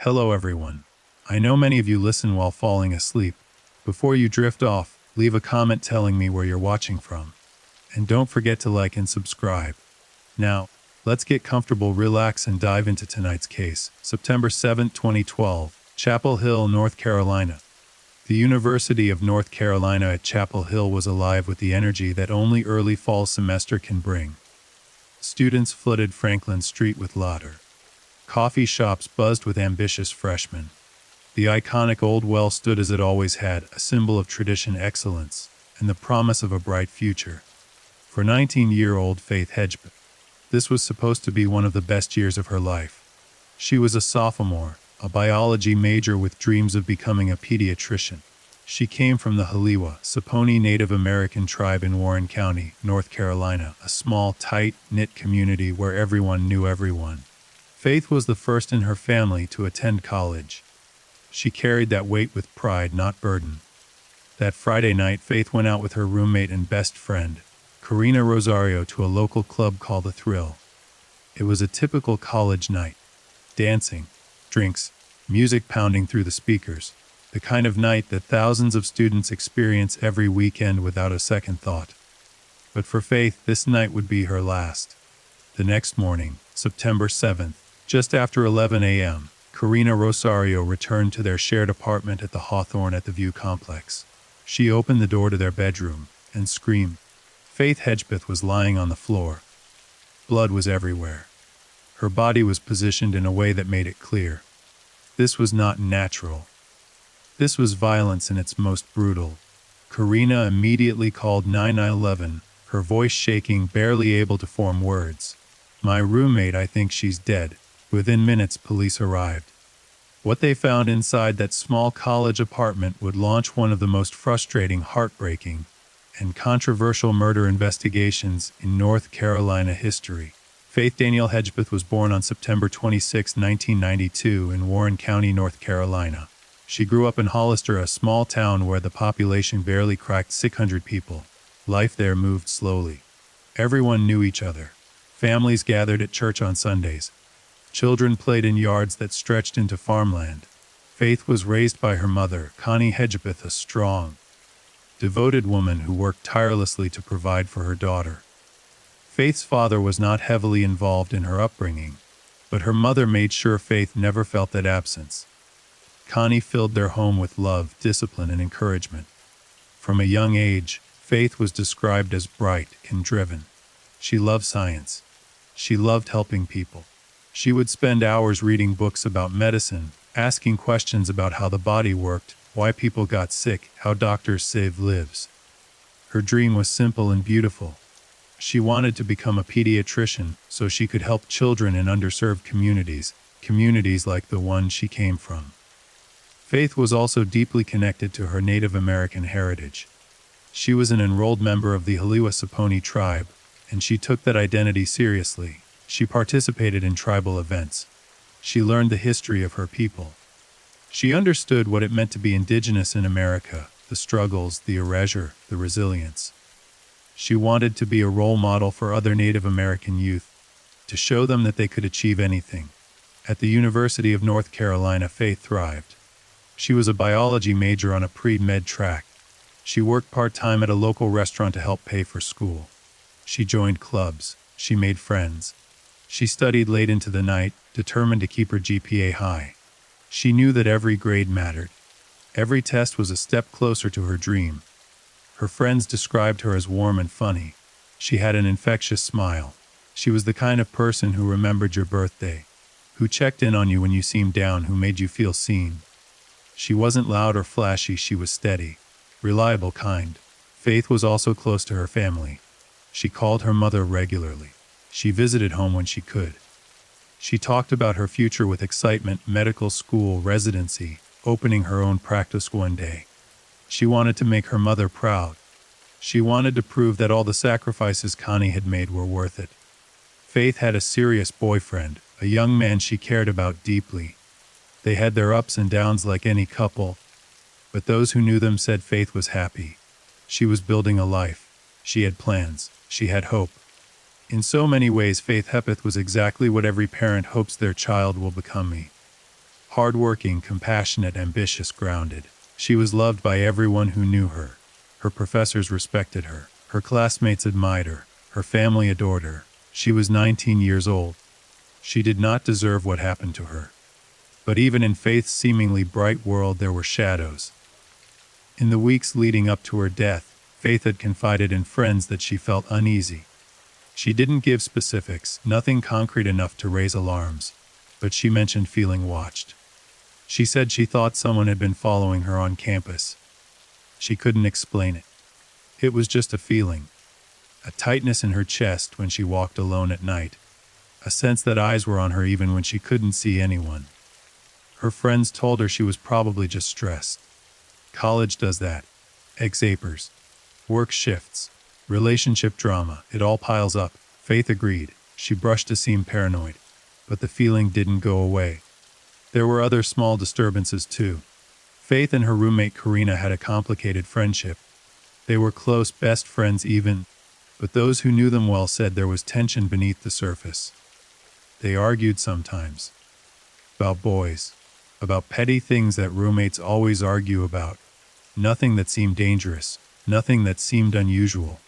Hello, everyone. I know many of you listen while falling asleep. Before you drift off, leave a comment telling me where you're watching from. And don't forget to like and subscribe. Now, let's get comfortable, relax, and dive into tonight's case. September 7, 2012, Chapel Hill, North Carolina. The University of North Carolina at Chapel Hill was alive with the energy that only early fall semester can bring. Students flooded Franklin Street with laughter. Coffee shops buzzed with ambitious freshmen. The iconic old well stood as it always had, a symbol of tradition, excellence, and the promise of a bright future. For 19-year-old Faith Hedgepeth, this was supposed to be one of the best years of her life. She was a sophomore, a biology major with dreams of becoming a pediatrician. She came from the Saponi Native American tribe in Warren County, North Carolina, a small, tight-knit community where everyone knew everyone. Faith was the first in her family to attend college. She carried that weight with pride, not burden. That Friday night, Faith went out with her roommate and best friend, Karina Rosario, to a local club called The Thrill. It was a typical college night. Dancing, drinks, music pounding through the speakers. The kind of night that thousands of students experience every weekend without a second thought. But for Faith, this night would be her last. The next morning, September 7th, just after 11 a.m., Karina Rosario returned to their shared apartment at the Hawthorne at the View complex. She opened the door to their bedroom and screamed. Faith Hedgepeth was lying on the floor. Blood was everywhere. Her body was positioned in a way that made it clear. This was not natural. This was violence in its most brutal. Karina immediately called 911, her voice shaking, barely able to form words. "My roommate, I think she's dead." Within minutes, police arrived. What they found inside that small college apartment would launch one of the most frustrating, heartbreaking, and controversial murder investigations in North Carolina history. Faith Danielle Hedgepeth was born on September 26, 1992 in Warren County, North Carolina. She grew up in Hollister, a small town where the population barely cracked 600 people. Life there moved slowly. Everyone knew each other. Families gathered at church on Sundays. Children played in yards that stretched into farmland. Faith was raised by her mother, Connie Hedgepeth, a strong, devoted woman who worked tirelessly to provide for her daughter. Faith's father was not heavily involved in her upbringing, but her mother made sure Faith never felt that absence. Connie filled their home with love, discipline, and encouragement. From a young age, Faith was described as bright and driven. She loved science. She loved helping people. She would spend hours reading books about medicine, asking questions about how the body worked, why people got sick, how doctors saved lives. Her dream was simple and beautiful. She wanted to become a pediatrician so she could help children in underserved communities like the one she came from. Faith was also deeply connected to her Native American heritage. She was an enrolled member of the Saponi tribe, and she took that identity seriously. She participated in tribal events. She learned the history of her people. She understood what it meant to be indigenous in America, the struggles, the erasure, the resilience. She wanted to be a role model for other Native American youth, to show them that they could achieve anything. At the University of North Carolina, Faith thrived. She was a biology major on a pre-med track. She worked part-time at a local restaurant to help pay for school. She joined clubs. She made friends. She studied late into the night, determined to keep her GPA high. She knew that every grade mattered. Every test was a step closer to her dream. Her friends described her as warm and funny. She had an infectious smile. She was the kind of person who remembered your birthday, who checked in on you when you seemed down, who made you feel seen. She wasn't loud or flashy, she was steady, reliable, kind. Faith was also close to her family. She called her mother regularly. She visited home when she could. She talked about her future with excitement, medical school, residency, opening her own practice one day. She wanted to make her mother proud. She wanted to prove that all the sacrifices Connie had made were worth it. Faith had a serious boyfriend, a young man she cared about deeply. They had their ups and downs like any couple, but those who knew them said Faith was happy. She was building a life. She had plans. She had hope. In so many ways, Faith Hedgepeth was exactly what every parent hopes their child will become. Hardworking, compassionate, ambitious, grounded. She was loved by everyone who knew her. Her professors respected her. Her classmates admired her. Her family adored her. She was 19 years old. She did not deserve what happened to her. But even in Faith's seemingly bright world, there were shadows. In the weeks leading up to her death, Faith had confided in friends that she felt uneasy. She didn't give specifics, nothing concrete enough to raise alarms, but she mentioned feeling watched. She said she thought someone had been following her on campus. She couldn't explain it. It was just a feeling. A tightness in her chest when she walked alone at night. A sense that eyes were on her even when she couldn't see anyone. Her friends told her she was probably just stressed. College does that. Exapers. Work shifts. Relationship drama. It all piles up. Faith agreed. She brushed to seem paranoid. But the feeling didn't go away. There were other small disturbances too. Faith and her roommate Karina had a complicated friendship. They were close, best friends even, but those who knew them well said there was tension beneath the surface. They argued sometimes. About boys. About petty things that roommates always argue about. Nothing that seemed dangerous. Nothing that seemed unusual.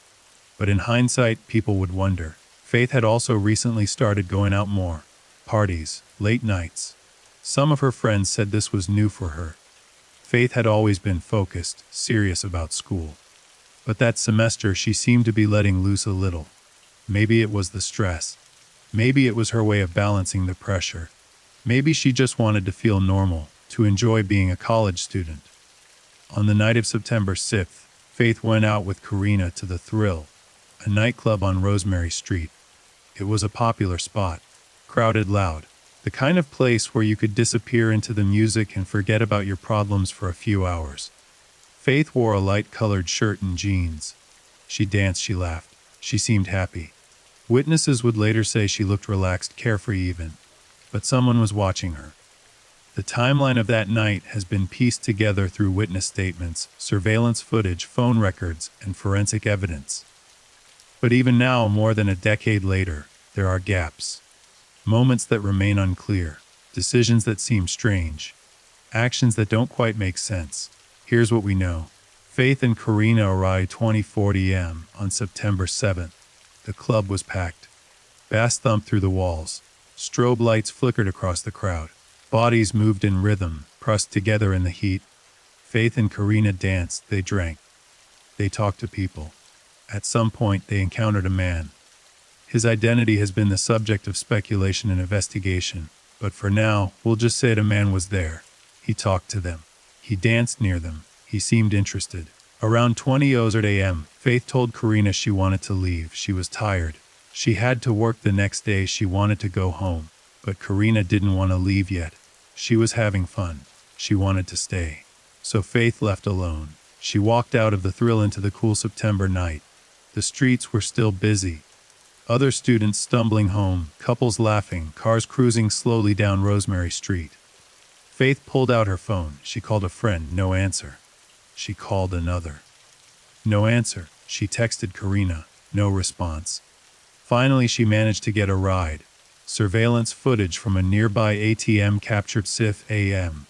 But in hindsight, people would wonder. Faith had also recently started going out more. Parties, late nights. Some of her friends said this was new for her. Faith had always been focused, serious about school. But that semester she seemed to be letting loose a little. Maybe it was the stress. Maybe it was her way of balancing the pressure. Maybe she just wanted to feel normal, to enjoy being a college student. On the night of September 6th, Faith went out with Karina to the Thrill, a nightclub on Rosemary Street. It was a popular spot, crowded, loud, the kind of place where you could disappear into the music and forget about your problems for a few hours. Faith wore a light-colored shirt and jeans. She danced, she laughed. She seemed happy. Witnesses would later say she looked relaxed, carefree even. But someone was watching her. The timeline of that night has been pieced together through witness statements, surveillance footage, phone records, and forensic evidence. But even now, more than a decade later, there are gaps. Moments that remain unclear. Decisions that seem strange. Actions that don't quite make sense. Here's what we know. Faith and Karina arrived 20:40 am on September 7th. The club was packed. Bass thumped through the walls. Strobe lights flickered across the crowd. Bodies moved in rhythm, pressed together in the heat. Faith and Karina danced, they drank. They talked to people. At some point, they encountered a man. His identity has been the subject of speculation and investigation, but for now, we'll just say the man was there. He talked to them. He danced near them. He seemed interested. Around 20:00 am, Faith told Karina she wanted to leave. She was tired. She had to work the next day. She wanted to go home. But Karina didn't want to leave yet. She was having fun. She wanted to stay. So Faith left alone. She walked out of the Thrill into the cool September night. The streets were still busy. Other students stumbling home, couples laughing, cars cruising slowly down Rosemary Street. Faith pulled out her phone. She called a friend. No answer. She called another. No answer. She texted Karina. No response. Finally, she managed to get a ride. Surveillance footage from a nearby ATM captured 6 a.m.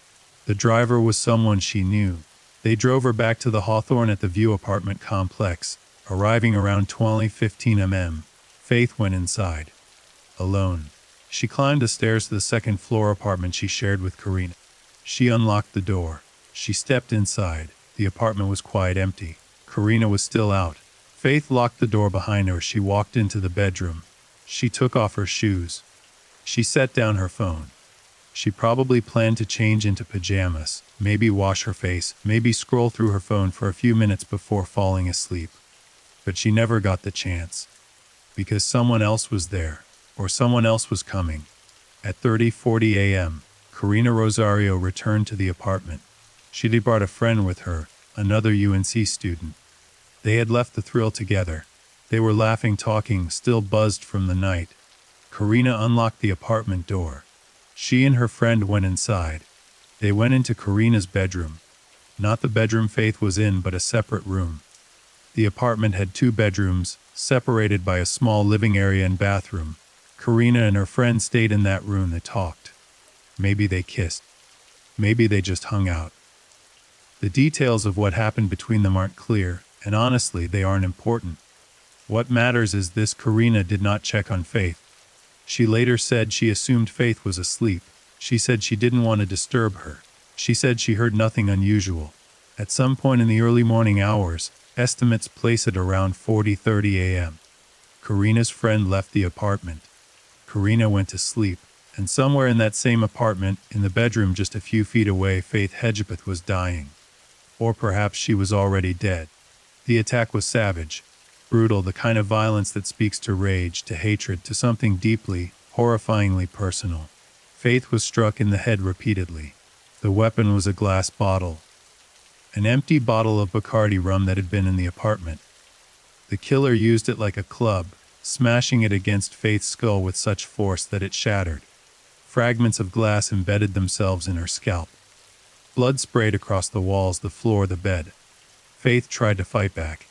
The driver was someone she knew. They drove her back to the Hawthorne at the View apartment complex, arriving around 20:15 am. Faith went inside. Alone. She climbed the stairs to the second-floor apartment she shared with Karina. She unlocked the door. She stepped inside. The apartment was quite empty. Karina was still out. Faith locked the door behind her. She walked into the bedroom. She took off her shoes. She set down her phone. She probably planned to change into pajamas, maybe wash her face, maybe scroll through her phone for a few minutes before falling asleep. But she never got the chance. Because someone else was there, or someone else was coming. At 30:40 am, Karina Rosario returned to the apartment. She'd brought a friend with her, another UNC student. They had left the Thrill together. They were laughing, talking, still buzzed from the night. Karina unlocked the apartment door. She and her friend went inside. They went into Karina's bedroom. Not the bedroom Faith was in, but a separate room. The apartment had 2 bedrooms, separated by a small living area and bathroom. Karina and her friend stayed in that room. They talked. Maybe they kissed. Maybe they just hung out. The details of what happened between them aren't clear, and honestly, they aren't important. What matters is this: Karina did not check on Faith. She later said she assumed Faith was asleep. She said she didn't want to disturb her. She said she heard nothing unusual. At some point in the early morning hours, estimates place it around 4:30 a.m., Karina's friend left the apartment. Karina went to sleep, and somewhere in that same apartment, in the bedroom just a few feet away, Faith Hedgepeth was dying. Or perhaps she was already dead. The attack was savage, brutal, the kind of violence that speaks to rage, to hatred, to something deeply, horrifyingly personal. Faith was struck in the head repeatedly. The weapon was a glass bottle, an empty bottle of Bacardi rum that had been in the apartment. The killer used it like a club, smashing it against Faith's skull with such force that it shattered. Fragments of glass embedded themselves in her scalp. Blood sprayed across the walls, the floor, the bed. Faith tried to fight back.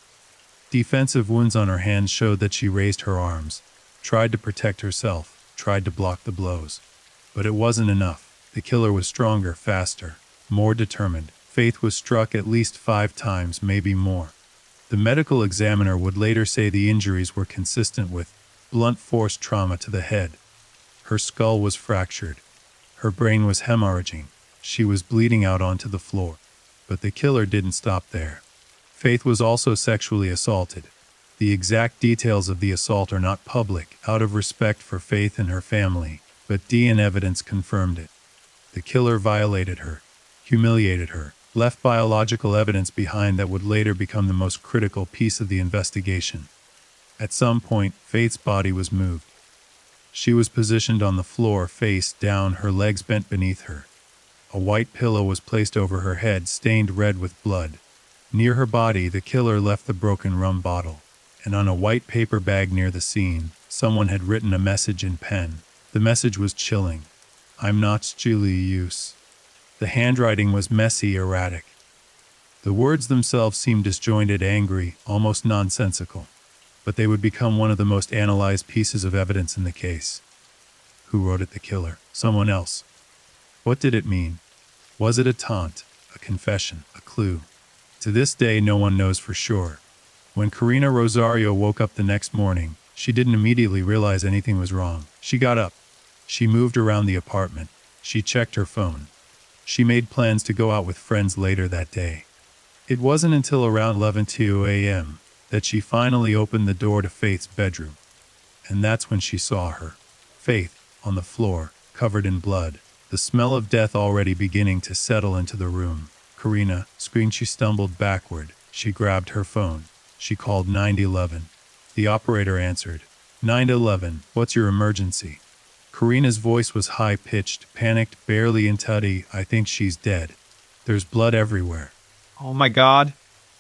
Defensive wounds on her hands showed that she raised her arms, tried to protect herself, tried to block the blows. But it wasn't enough. The killer was stronger, faster, more determined. Faith was struck at least 5 times, maybe more. The medical examiner would later say the injuries were consistent with blunt force trauma to the head. Her skull was fractured. Her brain was hemorrhaging. She was bleeding out onto the floor. But the killer didn't stop there. Faith was also sexually assaulted. The exact details of the assault are not public, out of respect for Faith and her family, but DNA evidence confirmed it. The killer violated her, humiliated her, left biological evidence behind that would later become the most critical piece of the investigation. At some point, Faith's body was moved. She was positioned on the floor, face down, her legs bent beneath her. A white pillow was placed over her head, stained red with blood. Near her body, the killer left the broken rum bottle, and on a white paper bag near the scene, someone had written a message in pen. The message was chilling. "I'm not Julie Use." The handwriting was messy, erratic. The words themselves seemed disjointed, angry, almost nonsensical. But they would become one of the most analyzed pieces of evidence in the case. Who wrote it? The killer. Someone else. What did it mean? Was it a taunt, a confession, a clue? To this day, no one knows for sure. When Karina Rosario woke up the next morning, she didn't immediately realize anything was wrong. She got up. She moved around the apartment. She checked her phone. She made plans to go out with friends later that day. It wasn't until around 11:02 a.m. that she finally opened the door to Faith's bedroom. And that's when she saw her. Faith, on the floor, covered in blood, the smell of death already beginning to settle into the room. Karina screamed. She stumbled backward. She grabbed her phone. She called 911. The operator answered. 911, what's your emergency? Karina's voice was high-pitched, panicked, barely intutty. I think she's dead. There's blood everywhere. Oh my God.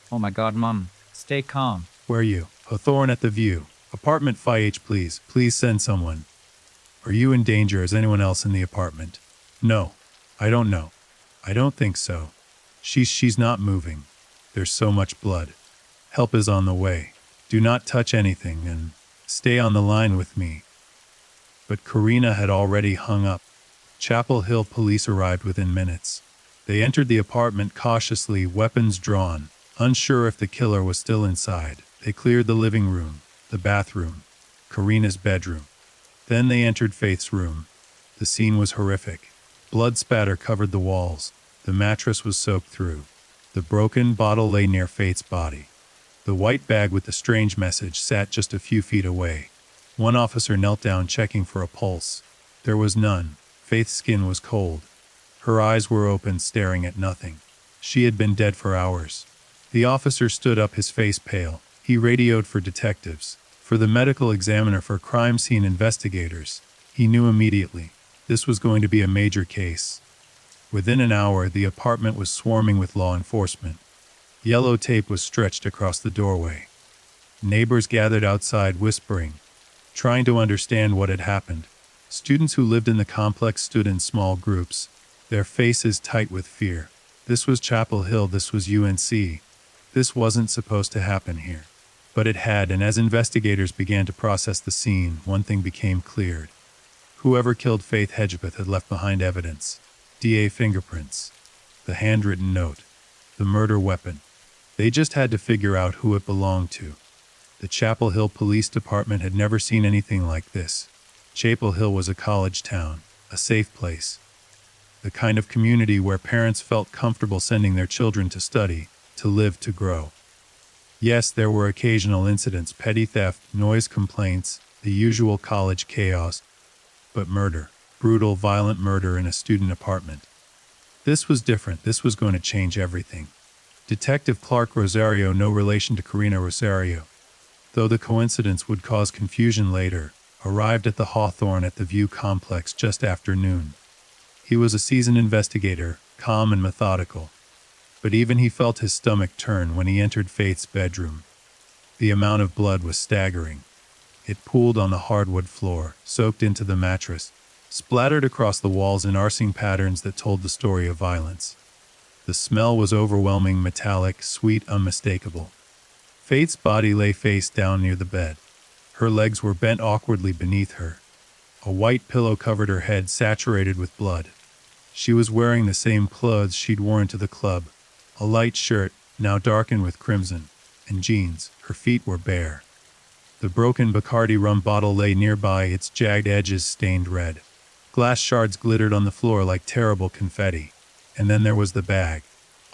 Oh my God, Mom. Stay calm. Where are you? Hawthorne at the View. Apartment 5H, please. Please send someone. Are you in danger? Is anyone else in the apartment? No. I don't know. I don't think so. She's not moving. There's so much blood. Help is on the way. Do not touch anything and stay on the line with me. But Karina had already hung up. Chapel Hill police arrived within minutes. They entered the apartment cautiously, weapons drawn, unsure if the killer was still inside. They cleared the living room, the bathroom, Karina's bedroom. Then they entered Faith's room. The scene was horrific. Blood spatter covered the walls. The mattress was soaked through. The broken bottle lay near Faith's body. The white bag with the strange message sat just a few feet away. One officer knelt down, checking for a pulse. There was none. Faith's skin was cold. Her eyes were open, staring at nothing. She had been dead for hours. The officer stood up, his face pale. He radioed for detectives, for the medical examiner, for crime scene investigators. He knew immediately. This was going to be a major case. Within an hour, the apartment was swarming with law enforcement. Yellow tape was stretched across the doorway. Neighbors gathered outside, whispering, trying to understand what had happened. Students who lived in the complex stood in small groups, their faces tight with fear. This was Chapel Hill, this was UNC. This wasn't supposed to happen here. But it had, and as investigators began to process the scene, one thing became clear. Whoever killed Faith Hedgepeth had left behind evidence. DA fingerprints, the handwritten note, the murder weapon. They just had to figure out who it belonged to. The Chapel Hill Police Department had never seen anything like this. Chapel Hill was a college town, a safe place, the kind of community where parents felt comfortable sending their children to study, to live, to grow. Yes, there were occasional incidents, petty theft, noise complaints, the usual college chaos, but murder, brutal, violent murder in a student apartment. This was different. This was going to change everything. Detective Clark Rosario, no relation to Karina Rosario, though the coincidence would cause confusion later, arrived at the Hawthorne at the View complex just after noon. He was a seasoned investigator, calm and methodical. But even he felt his stomach turn when he entered Faith's bedroom. The amount of blood was staggering. It pooled on the hardwood floor, soaked into the mattress, splattered across the walls in arcing patterns that told the story of violence. The smell was overwhelming, metallic, sweet, unmistakable. Faith's body lay face down near the bed. Her legs were bent awkwardly beneath her. A white pillow covered her head, saturated with blood. She was wearing the same clothes she'd worn to the club, a light shirt, now darkened with crimson, and jeans. Her feet were bare. The broken Bacardi rum bottle lay nearby, its jagged edges stained red. Glass shards glittered on the floor like terrible confetti. And then there was the bag,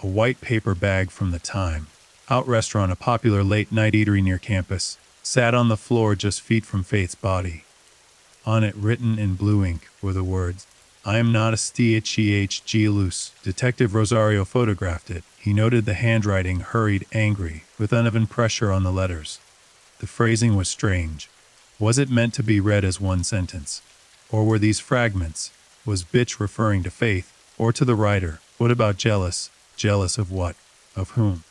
a white paper bag from the Time Out restaurant, a popular late-night eatery near campus, sat on the floor just feet from Faith's body. On it, written in blue ink, were the words, "I am not a STHEHG loose." Detective Rosario photographed it. He noted the handwriting, hurried, angry, with uneven pressure on the letters. The phrasing was strange. Was it meant to be read as one sentence? Or were these fragments? Was bitch referring to Faith? Or to the writer? What about jealous? Jealous of what? Of whom?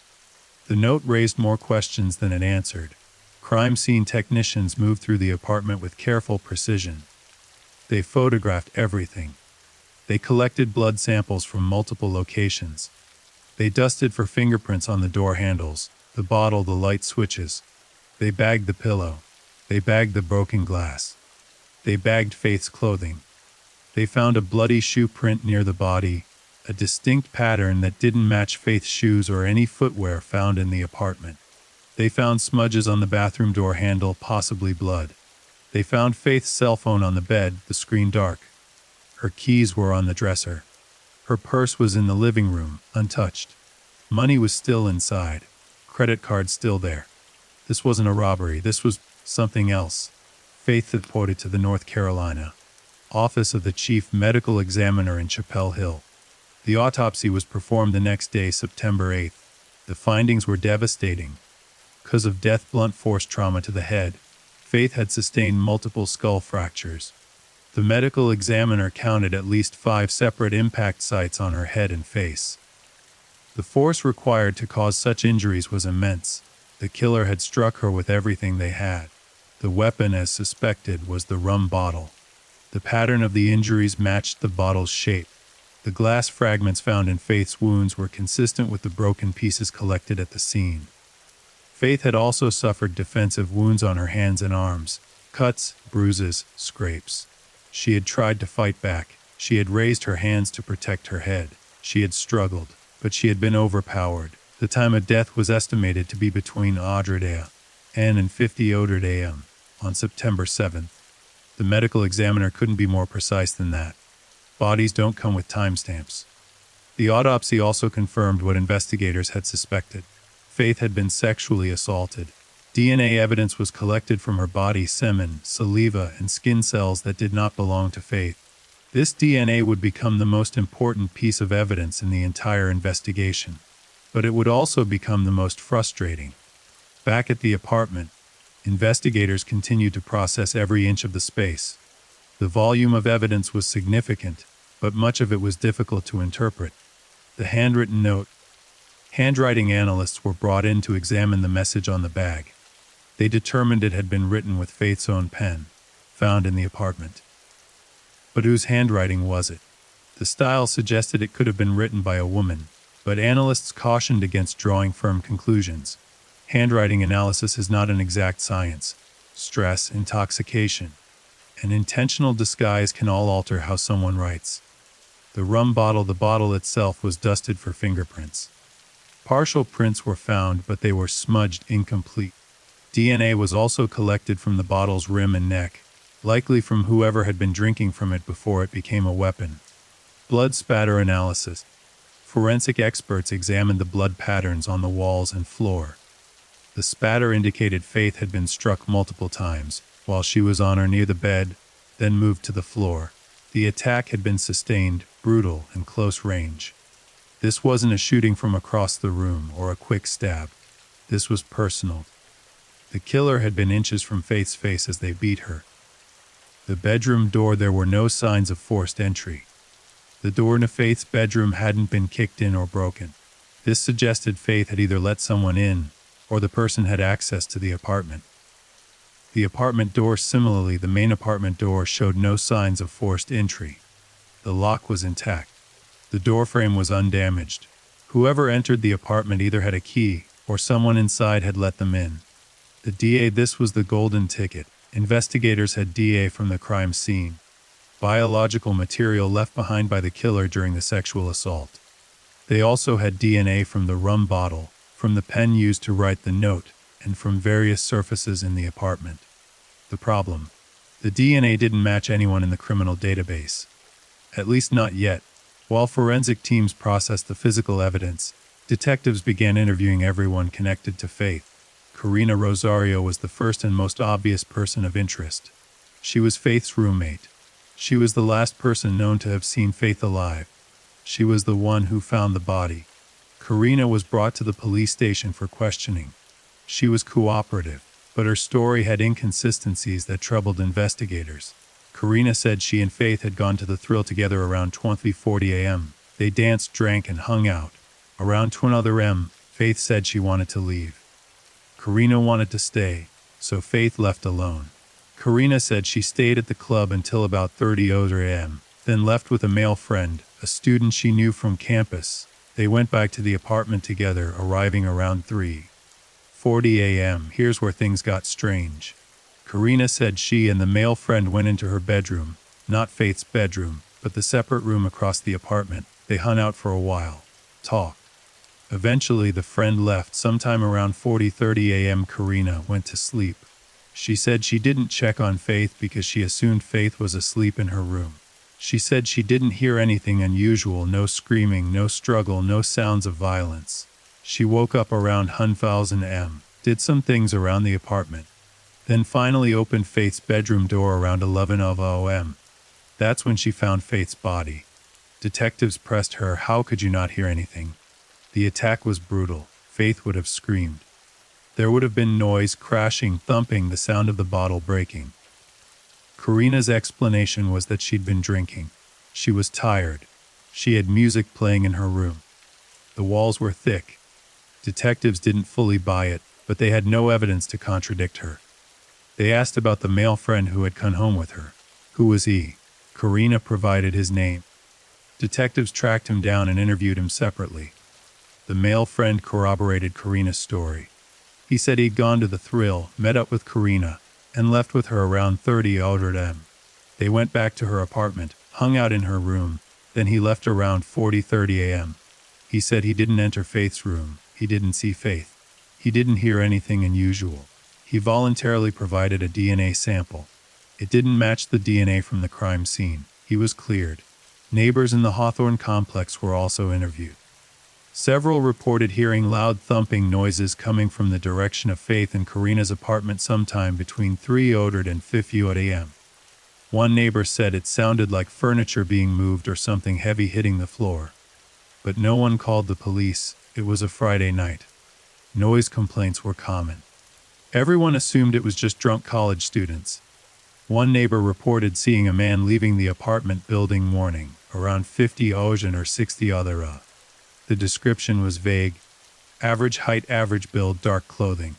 The note raised more questions than it answered. Crime scene technicians moved through the apartment with careful precision. They photographed everything. They collected blood samples from multiple locations. They dusted for fingerprints on the door handles, the bottle, the light switches. They bagged the pillow. They bagged the broken glass. They bagged Faith's clothing. They found a bloody shoe print near the body, a distinct pattern that didn't match Faith's shoes or any footwear found in the apartment. They found smudges on the bathroom door handle, possibly blood. They found Faith's cell phone on the bed, the screen dark. Her keys were on the dresser. Her purse was in the living room, untouched. Money was still inside. Credit card still there. This wasn't a robbery. This was something else. Faith reported to the North Carolina Office of the Chief Medical Examiner in Chapel Hill. The autopsy was performed the next day, September 8th. The findings were devastating. Cause of death, blunt force trauma to the head. Faith had sustained multiple skull fractures. The medical examiner counted at least 5 separate impact sites on her head and face. The force required to cause such injuries was immense. The killer had struck her with everything they had. The weapon, as suspected, was the rum bottle. The pattern of the injuries matched the bottle's shape. The glass fragments found in Faith's wounds were consistent with the broken pieces collected at the scene. Faith had also suffered defensive wounds on her hands and arms, cuts, bruises, scrapes. She had tried to fight back. She had raised her hands to protect her head. She had struggled, but she had been overpowered. The time of death was estimated to be between Audrey and 50 am on September 7th. The medical examiner couldn't be more precise than that. Bodies don't come with timestamps. The autopsy also confirmed what investigators had suspected. Faith had been sexually assaulted. DNA evidence was collected from her body, semen, saliva, and skin cells that did not belong to Faith. This DNA would become the most important piece of evidence in the entire investigation. But it would also become the most frustrating. Back at the apartment, investigators continued to process every inch of the space. The volume of evidence was significant, but much of it was difficult to interpret. The handwritten note. Handwriting analysts were brought in to examine the message on the bag. They determined it had been written with Faith's own pen, found in the apartment. But whose handwriting was it? The style suggested it could have been written by a woman, but analysts cautioned against drawing firm conclusions. Handwriting analysis is not an exact science. Stress, intoxication, and intentional disguise can all alter how someone writes. The bottle itself was dusted for fingerprints. Partial prints were found, but they were smudged, incomplete. DNA was also collected from the bottle's rim and neck, likely from whoever had been drinking from it before it became a weapon. Blood spatter analysis. Forensic experts examined the blood patterns on the walls and floor. The spatter indicated Faith had been struck multiple times, while she was on or near the bed, then moved to the floor. The attack had been sustained, brutal, and close range. This wasn't a shooting from across the room or a quick stab. This was personal. The killer had been inches from Faith's face as they beat her. The bedroom door, there were no signs of forced entry. The door to Faith's bedroom hadn't been kicked in or broken. This suggested Faith had either let someone in, or the person had access to the apartment. The apartment door, similarly, the main apartment door, showed no signs of forced entry. The lock was intact. The doorframe was undamaged. Whoever entered the apartment either had a key, or someone inside had let them in. The DA, this was the golden ticket. Investigators had DA from the crime scene. Biological material left behind by the killer during the sexual assault. They also had DNA from the rum bottle, from the pen used to write the note, and from various surfaces in the apartment. The problem: the DNA didn't match anyone in the criminal database. At least not yet. While forensic teams processed the physical evidence, detectives began interviewing everyone connected to Faith. Karina Rosario was the first and most obvious person of interest. She was Faith's roommate. She was the last person known to have seen Faith alive. She was the one who found the body. Karina was brought to the police station for questioning. She was cooperative, but her story had inconsistencies that troubled investigators. Karina said she and Faith had gone to the Thrill together around 20:40 a.m. They danced, drank, and hung out. Around 20 a.m., Faith said she wanted to leave. Karina wanted to stay, so Faith left alone. Karina said she stayed at the club until about 30 a.m., then left with a male friend, a student she knew from campus. They went back to the apartment together, arriving around 3:40 a.m. Here's where things got strange. Karina said she and the male friend went into her bedroom, not Faith's bedroom, but the separate room across the apartment. They hung out for a while, talked. Eventually the friend left sometime around 40:30 a.m. Karina went to sleep. She said she didn't check on Faith because she assumed Faith was asleep in her room. She said she didn't hear anything unusual, no screaming, no struggle, no sounds of violence. She woke up around 1:00 a.m., did some things around the apartment, then finally opened Faith's bedroom door around 11 a.m. That's when she found Faith's body. Detectives pressed her, "How could you not hear anything?" The attack was brutal. Faith would have screamed. There would have been noise, crashing, thumping, the sound of the bottle breaking. Karina's explanation was that she'd been drinking. She was tired. She had music playing in her room. The walls were thick. Detectives didn't fully buy it, but they had no evidence to contradict her. They asked about the male friend who had come home with her. Who was he? Karina provided his name. Detectives tracked him down and interviewed him separately. The male friend corroborated Karina's story. He said he'd gone to the Thrill, met up with Karina, and left with her around 30 a.m. They went back to her apartment, hung out in her room, then he left around 40:30 a.m. He said he didn't enter Faith's room. He didn't see Faith. He didn't hear anything unusual. He voluntarily provided a DNA sample. It didn't match the DNA from the crime scene. He was cleared. Neighbors in the Hawthorne complex were also interviewed. Several reported hearing loud thumping noises coming from the direction of Faith and Karina's apartment sometime between 3:00 and 5:00 a.m. One neighbor said it sounded like furniture being moved or something heavy hitting the floor. But no one called the police. It was a Friday night. Noise complaints were common. Everyone assumed it was just drunk college students. One neighbor reported seeing a man leaving the apartment building morning, around 50 or 60 other. The description was vague. Average height, average build, dark clothing.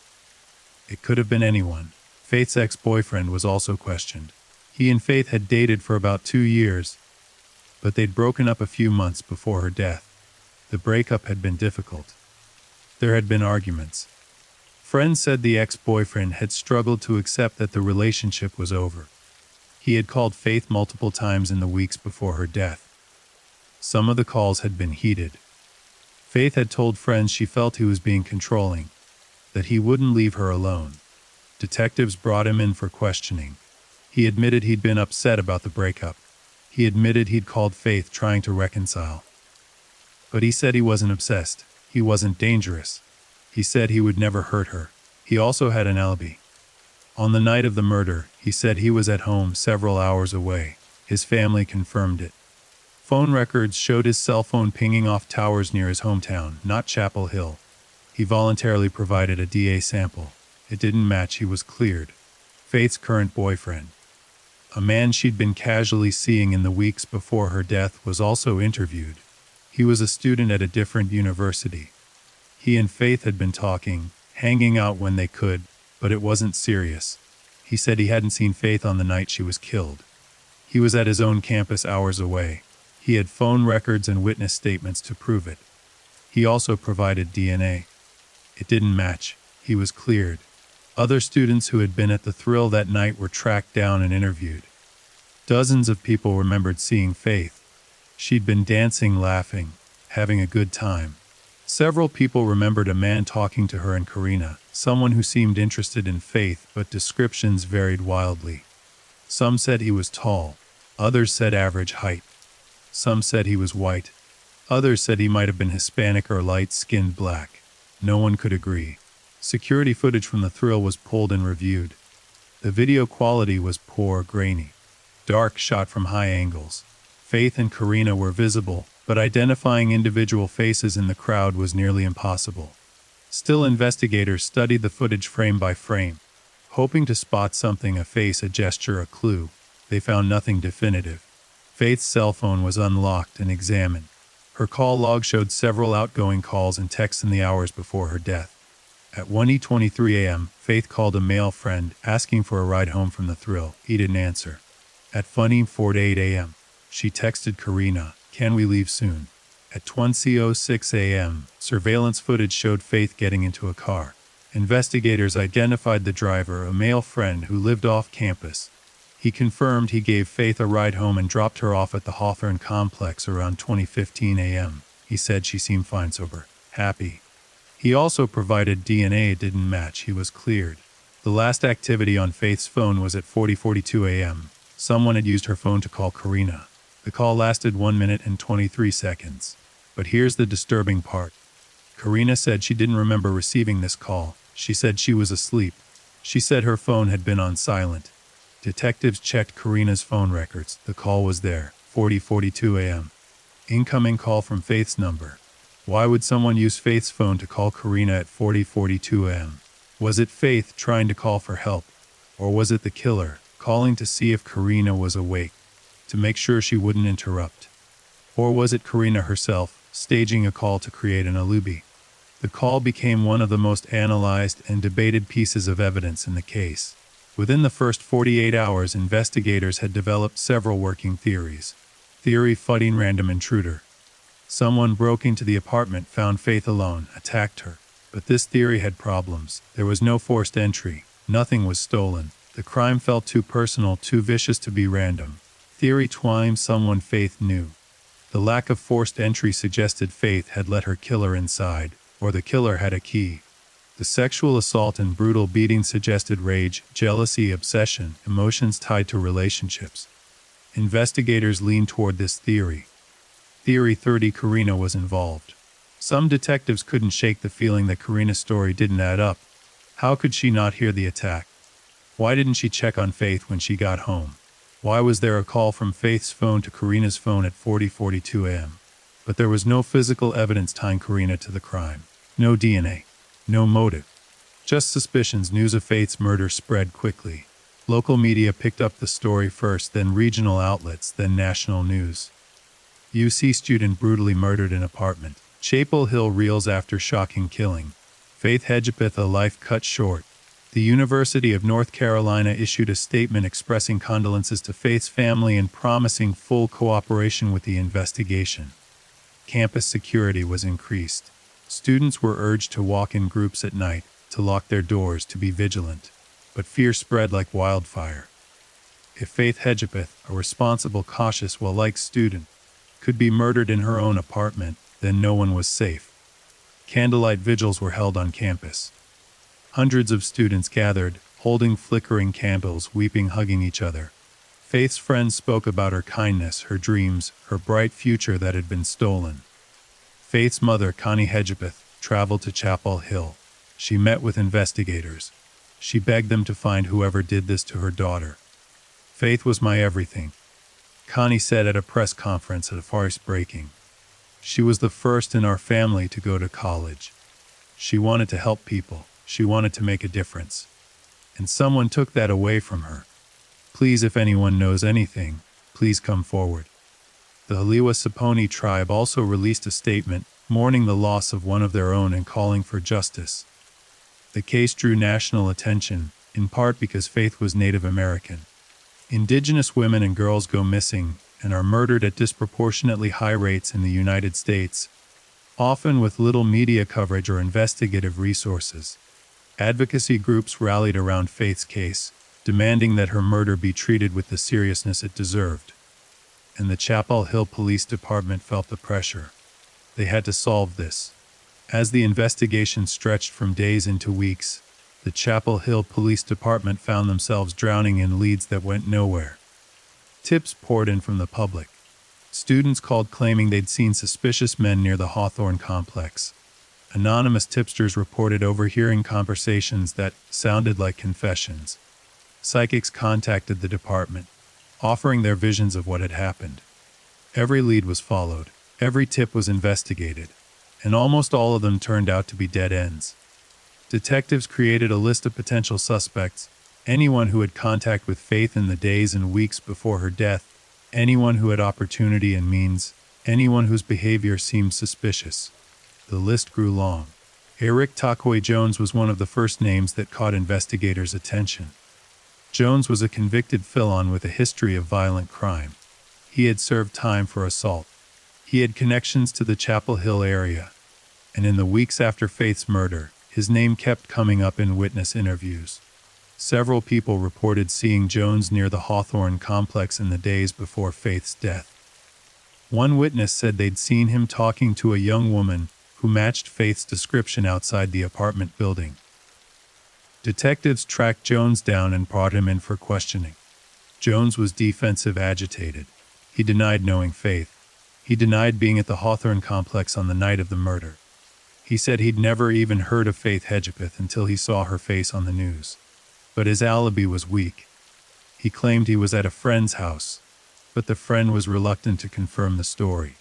It could have been anyone. Faith's ex-boyfriend was also questioned. He and Faith had dated for about 2 years, but they'd broken up a few months before her death. The breakup had been difficult. There had been arguments. Friends said the ex-boyfriend had struggled to accept that the relationship was over. He had called Faith multiple times in the weeks before her death. Some of the calls had been heated. Faith had told friends she felt he was being controlling, that he wouldn't leave her alone. Detectives brought him in for questioning. He admitted he'd been upset about the breakup. He admitted he'd called Faith trying to reconcile. But he said he wasn't obsessed. He wasn't dangerous. He said he would never hurt her. He also had an alibi. On the night of the murder, he said he was at home several hours away. His family confirmed it. Phone records showed his cell phone pinging off towers near his hometown, not Chapel Hill. He voluntarily provided a DA sample. It didn't match. He was cleared. Faith's current boyfriend, a man she'd been casually seeing in the weeks before her death, was also interviewed. He was a student at a different university. He and Faith had been talking, hanging out when they could, but it wasn't serious. He said he hadn't seen Faith on the night she was killed. He was at his own campus hours away. He had phone records and witness statements to prove it. He also provided DNA. It didn't match. He was cleared. Other students who had been at the thrill that night were tracked down and interviewed. Dozens of people remembered seeing Faith. She'd been dancing, laughing, having a good time. Several people remembered a man talking to her and Karina, someone who seemed interested in Faith, but descriptions varied wildly. Some said he was tall. Others said average height. Some said he was white. Others said he might have been Hispanic or light-skinned black. No one could agree. Security footage from the thrill was pulled and reviewed. The video quality was poor, grainy, dark, shot from high angles. Faith and Karina were visible, but identifying individual faces in the crowd was nearly impossible. Still, investigators studied the footage frame by frame, hoping to spot something, a face, a gesture, a clue. They found nothing definitive. Faith's cell phone was unlocked and examined. Her call log showed several outgoing calls and texts in the hours before her death. At 1:23 a.m., Faith called a male friend, asking for a ride home from the thrill. He didn't answer. At 1:48 a.m., she texted Karina, "Can we leave soon?" At 20:06 a.m., surveillance footage showed Faith getting into a car. Investigators identified the driver, a male friend who lived off campus. He confirmed he gave Faith a ride home and dropped her off at the Hawthorne complex around 20:15 a.m. He said she seemed fine, sober, happy. He also provided DNA. It didn't match. He was cleared. The last activity on Faith's phone was at 40:42 a.m. Someone had used her phone to call Karina. The call lasted 1 minute and 23 seconds. But here's the disturbing part. Karina said she didn't remember receiving this call. She said she was asleep. She said her phone had been on silent. Detectives checked Karina's phone records. The call was there, 40:42 a.m. Incoming call from Faith's number. Why would someone use Faith's phone to call Karina at 40:42 a.m.? Was it Faith trying to call for help? Or was it the killer, calling to see if Karina was awake, to make sure she wouldn't interrupt? Or was it Karina herself, staging a call to create an alibi? The call became one of the most analyzed and debated pieces of evidence in the case. Within the first 48 hours, investigators had developed several working theories. Theory 1: random intruder. Someone broke into the apartment, found Faith alone, attacked her. But this theory had problems. There was no forced entry. Nothing was stolen. The crime felt too personal, too vicious to be random. Theory 2: someone Faith knew. The lack of forced entry suggested Faith had let her killer inside, or the killer had a key. The sexual assault and brutal beating suggested rage, jealousy, obsession, emotions tied to relationships. Investigators leaned toward this theory. Theory 3: Karina was involved. Some detectives couldn't shake the feeling that Karina's story didn't add up. How could she not hear the attack? Why didn't she check on Faith when she got home? Why was there a call from Faith's phone to Karina's phone at 40:42 a.m.? But there was no physical evidence tying Karina to the crime. No DNA. No motive. Just suspicions. News of Faith's murder spread quickly. Local media picked up the story first, then regional outlets, then national news. UC student brutally murdered in apartment. Chapel Hill reels after shocking killing. Faith Hedgepeth, a life cut short. The University of North Carolina issued a statement expressing condolences to Faith's family and promising full cooperation with the investigation. Campus security was increased. Students were urged to walk in groups at night, to lock their doors, to be vigilant. But fear spread like wildfire. If Faith Hedgepeth, a responsible, cautious, well-liked student, could be murdered in her own apartment, then no one was safe. Candlelight vigils were held on campus. Hundreds of students gathered, holding flickering candles, weeping, hugging each other. Faith's friends spoke about her kindness, her dreams, her bright future that had been stolen. Faith's mother, Connie Hedgepeth, traveled to Chapel Hill. She met with investigators. She begged them to find whoever did this to her daughter. Faith was my everything, Connie said at a press conference at a farce breaking. She was the first in our family to go to college. She wanted to help people. She wanted to make a difference. And someone took that away from her. Please, if anyone knows anything, please come forward. The Haliwa Saponi tribe also released a statement mourning the loss of one of their own and calling for justice. The case drew national attention, in part because Faith was Native American. Indigenous women and girls go missing and are murdered at disproportionately high rates in the United States, often with little media coverage or investigative resources. Advocacy groups rallied around Faith's case, demanding that her murder be treated with the seriousness it deserved. And the Chapel Hill Police Department felt the pressure. They had to solve this. As the investigation stretched from days into weeks, the Chapel Hill Police Department found themselves drowning in leads that went nowhere. Tips poured in from the public. Students called claiming they'd seen suspicious men near the Hawthorne complex. Anonymous tipsters reported overhearing conversations that sounded like confessions. Psychics contacted the department, offering their visions of what had happened. Every lead was followed. Every tip was investigated. And almost all of them turned out to be dead ends. Detectives created a list of potential suspects, anyone who had contact with Faith in the days and weeks before her death, anyone who had opportunity and means, anyone whose behavior seemed suspicious. The list grew long. Eric Takwe Jones was one of the first names that caught investigators' attention. Jones was a convicted felon with a history of violent crime. He had served time for assault. He had connections to the Chapel Hill area. And in the weeks after Faith's murder, his name kept coming up in witness interviews. Several people reported seeing Jones near the Hawthorne complex in the days before Faith's death. One witness said they'd seen him talking to a young woman who matched Faith's description outside the apartment building. Detectives tracked Jones down and brought him in for questioning. Jones was defensive, agitated. He denied knowing Faith. He denied being at the Hawthorne complex on the night of the murder. He said he'd never even heard of Faith Hedgepeth until he saw her face on the news. But his alibi was weak. He claimed he was at a friend's house, but the friend was reluctant to confirm the story.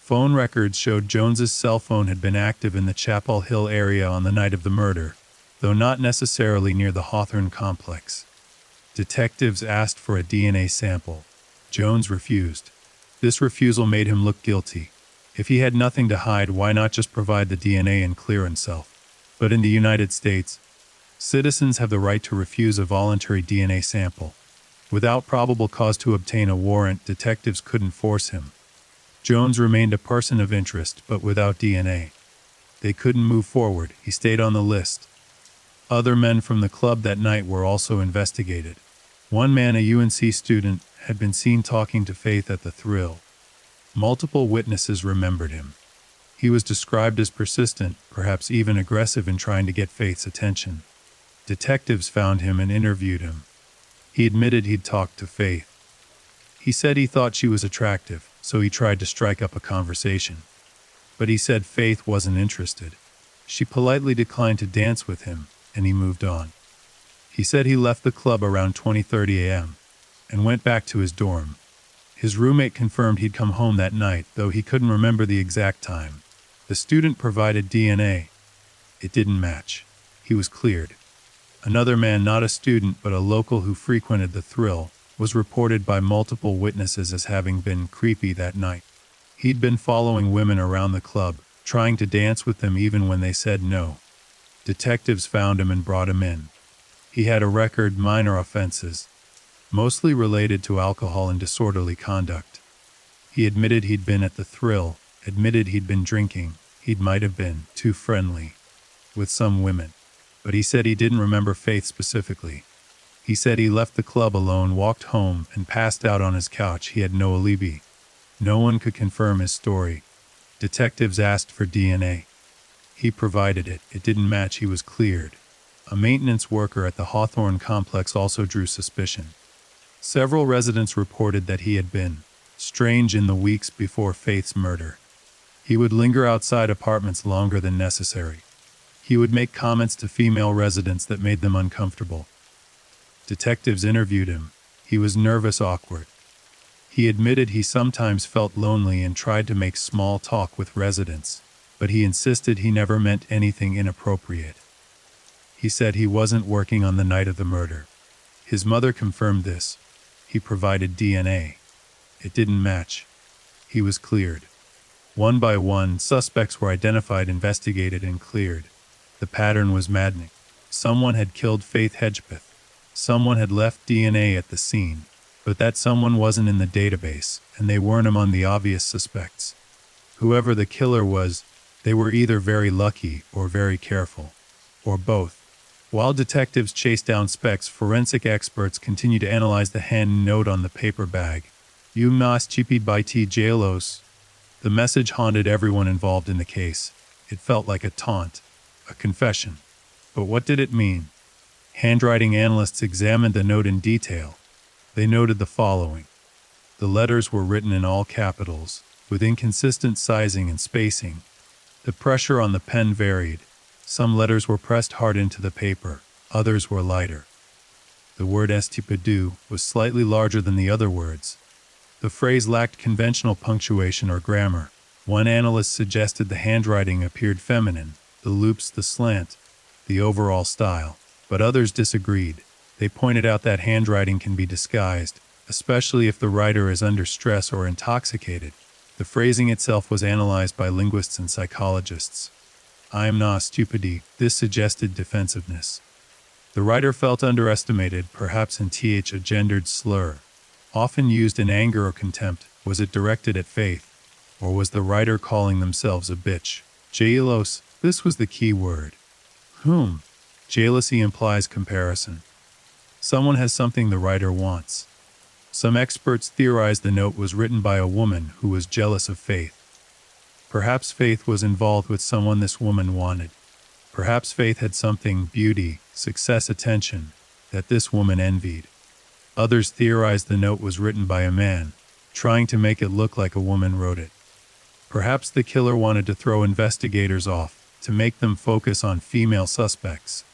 Phone records showed Jones's cell phone had been active in the Chapel Hill area on the night of the murder, though not necessarily near the Hawthorne complex. Detectives asked for a DNA sample. Jones refused. This refusal made him look guilty. If he had nothing to hide, why not just provide the DNA and clear himself? But in the United States, citizens have the right to refuse a voluntary DNA sample. Without probable cause to obtain a warrant, detectives couldn't force him. Jones remained a person of interest, but without DNA. They couldn't move forward. He stayed on the list. Other men from the club that night were also investigated. One man, a UNC student, had been seen talking to Faith at the Thrill. Multiple witnesses remembered him. He was described as persistent, perhaps even aggressive in trying to get Faith's attention. Detectives found him and interviewed him. He admitted he'd talked to Faith. He said he thought she was attractive, so he tried to strike up a conversation. But he said Faith wasn't interested. She politely declined to dance with him, and he moved on. He said he left the club around 20:30 a.m. and went back to his dorm. His roommate confirmed he'd come home that night, though he couldn't remember the exact time. The student provided DNA. It didn't match. He was cleared. Another man, not a student but a local who frequented the Thrill, was reported by multiple witnesses as having been creepy that night. He'd been following women around the club, trying to dance with them even when they said no. Detectives found him and brought him in. He had a record, minor offenses, mostly related to alcohol and disorderly conduct. He admitted he'd been at the Thrill, admitted he'd been drinking, he might have been too friendly with some women. But he said he didn't remember Faith specifically. He said he left the club alone, walked home, and passed out on his couch. He had no alibi. No one could confirm his story. Detectives asked for DNA. He provided it. It didn't match. He was cleared. A maintenance worker at the Hawthorne complex also drew suspicion. Several residents reported that he had been strange in the weeks before Faith's murder. He would linger outside apartments longer than necessary. He would make comments to female residents that made them uncomfortable. Detectives interviewed him. He was nervous, awkward. He admitted he sometimes felt lonely and tried to make small talk with residents, but he insisted he never meant anything inappropriate. He said he wasn't working on the night of the murder. His mother confirmed this. He provided DNA. It didn't match. He was cleared. One by one, suspects were identified, investigated, and cleared. The pattern was maddening. Someone had killed Faith Hedgepeth. Someone had left DNA at the scene, but that someone wasn't in the database, and they weren't among the obvious suspects. Whoever the killer was, they were either very lucky or very careful, or both. While detectives chased down suspects, forensic experts continued to analyze the hand note on the paper bag. You must chipi by T. Jalos. The message haunted everyone involved in the case. It felt like a taunt, a confession. But what did it mean? Handwriting analysts examined the note in detail. They noted the following. The letters were written in all capitals, with inconsistent sizing and spacing. The pressure on the pen varied. Some letters were pressed hard into the paper, others were lighter. The word estipado was slightly larger than the other words. The phrase lacked conventional punctuation or grammar. One analyst suggested the handwriting appeared feminine, the loops, the slant, the overall style. But others disagreed. They pointed out that handwriting can be disguised, especially if the writer is under stress or intoxicated. The phrasing itself was analyzed by linguists and psychologists. I am not stupid. This suggested defensiveness. The writer felt underestimated, perhaps in a gendered slur. Often used in anger or contempt, was it directed at Faith? Or was the writer calling themselves a bitch? Jalos, this was the key word. Whom? Jealousy implies comparison. Someone has something the writer wants. Some experts theorized the note was written by a woman who was jealous of Faith. Perhaps Faith was involved with someone this woman wanted. Perhaps Faith had something, beauty, success, attention, that this woman envied. Others theorized the note was written by a man, trying to make it look like a woman wrote it. Perhaps the killer wanted to throw investigators off, to make them focus on female suspects.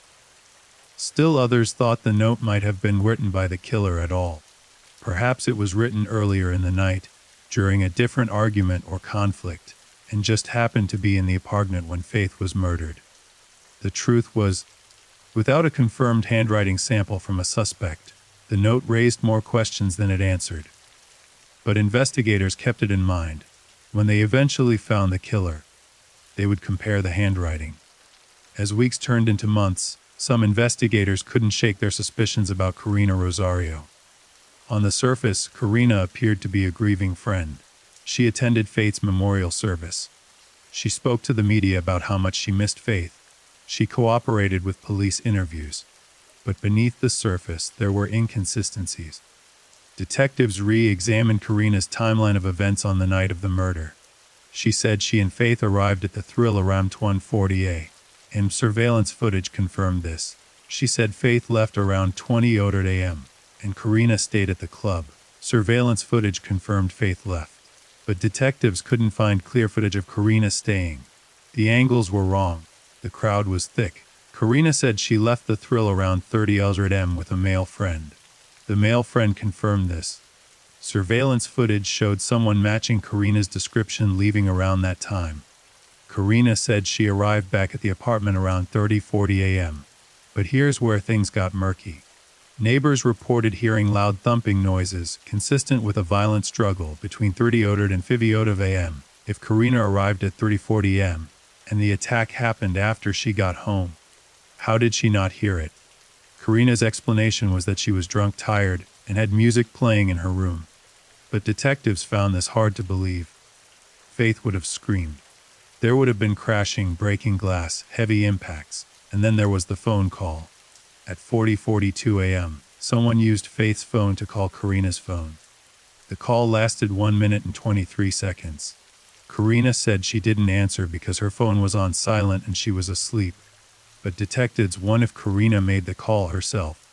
Still others thought the note might have been written by the killer at all. Perhaps it was written earlier in the night, during a different argument or conflict, and just happened to be in the apartment when Faith was murdered. The truth was, without a confirmed handwriting sample from a suspect, the note raised more questions than it answered. But investigators kept it in mind. When they eventually found the killer, they would compare the handwriting. As weeks turned into months, some investigators couldn't shake their suspicions about Karina Rosario. On the surface, Karina appeared to be a grieving friend. She attended Faith's memorial service. She spoke to the media about how much she missed Faith. She cooperated with police interviews. But beneath the surface, there were inconsistencies. Detectives re-examined Karina's timeline of events on the night of the murder. She said she and Faith arrived at the Thrill around 1:40 a.m. and surveillance footage confirmed this. She said Faith left around 20:00 a.m. and Karina stayed at the club. Surveillance footage confirmed Faith left. But detectives couldn't find clear footage of Karina staying. The angles were wrong. The crowd was thick. Karina said she left the Thrill around 30:00 a.m. with a male friend. The male friend confirmed this. Surveillance footage showed someone matching Karina's description leaving around that time. Karina said she arrived back at the apartment around 30:40 a.m. But here's where things got murky. Neighbors reported hearing loud thumping noises, consistent with a violent struggle between 30:00 and 50:00 a.m. If Karina arrived at 30:40 a.m., and the attack happened after she got home, how did she not hear it? Karina's explanation was that she was drunk, tired, and had music playing in her room. But detectives found this hard to believe. Faith would have screamed. There would have been crashing, breaking glass, heavy impacts, and then there was the phone call. At 40:42 a.m., someone used Faith's phone to call Karina's phone. The call lasted 1 minute and 23 seconds. Karina said she didn't answer because her phone was on silent and she was asleep. But detectives wondered if Karina made the call herself.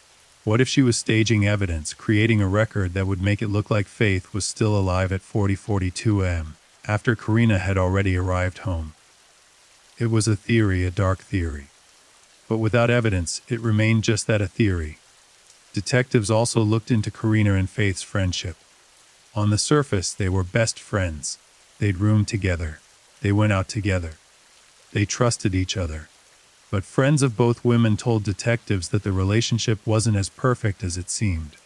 What if she was staging evidence, creating a record that would make it look like Faith was still alive at 40:42 am, after Karina had already arrived home? It was a theory, a dark theory. But without evidence, it remained just that, a theory. Detectives also looked into Karina and Faith's friendship. On the surface, they were best friends. They'd roomed together. They went out together. They trusted each other. But friends of both women told detectives that the relationship wasn't as perfect as it seemed.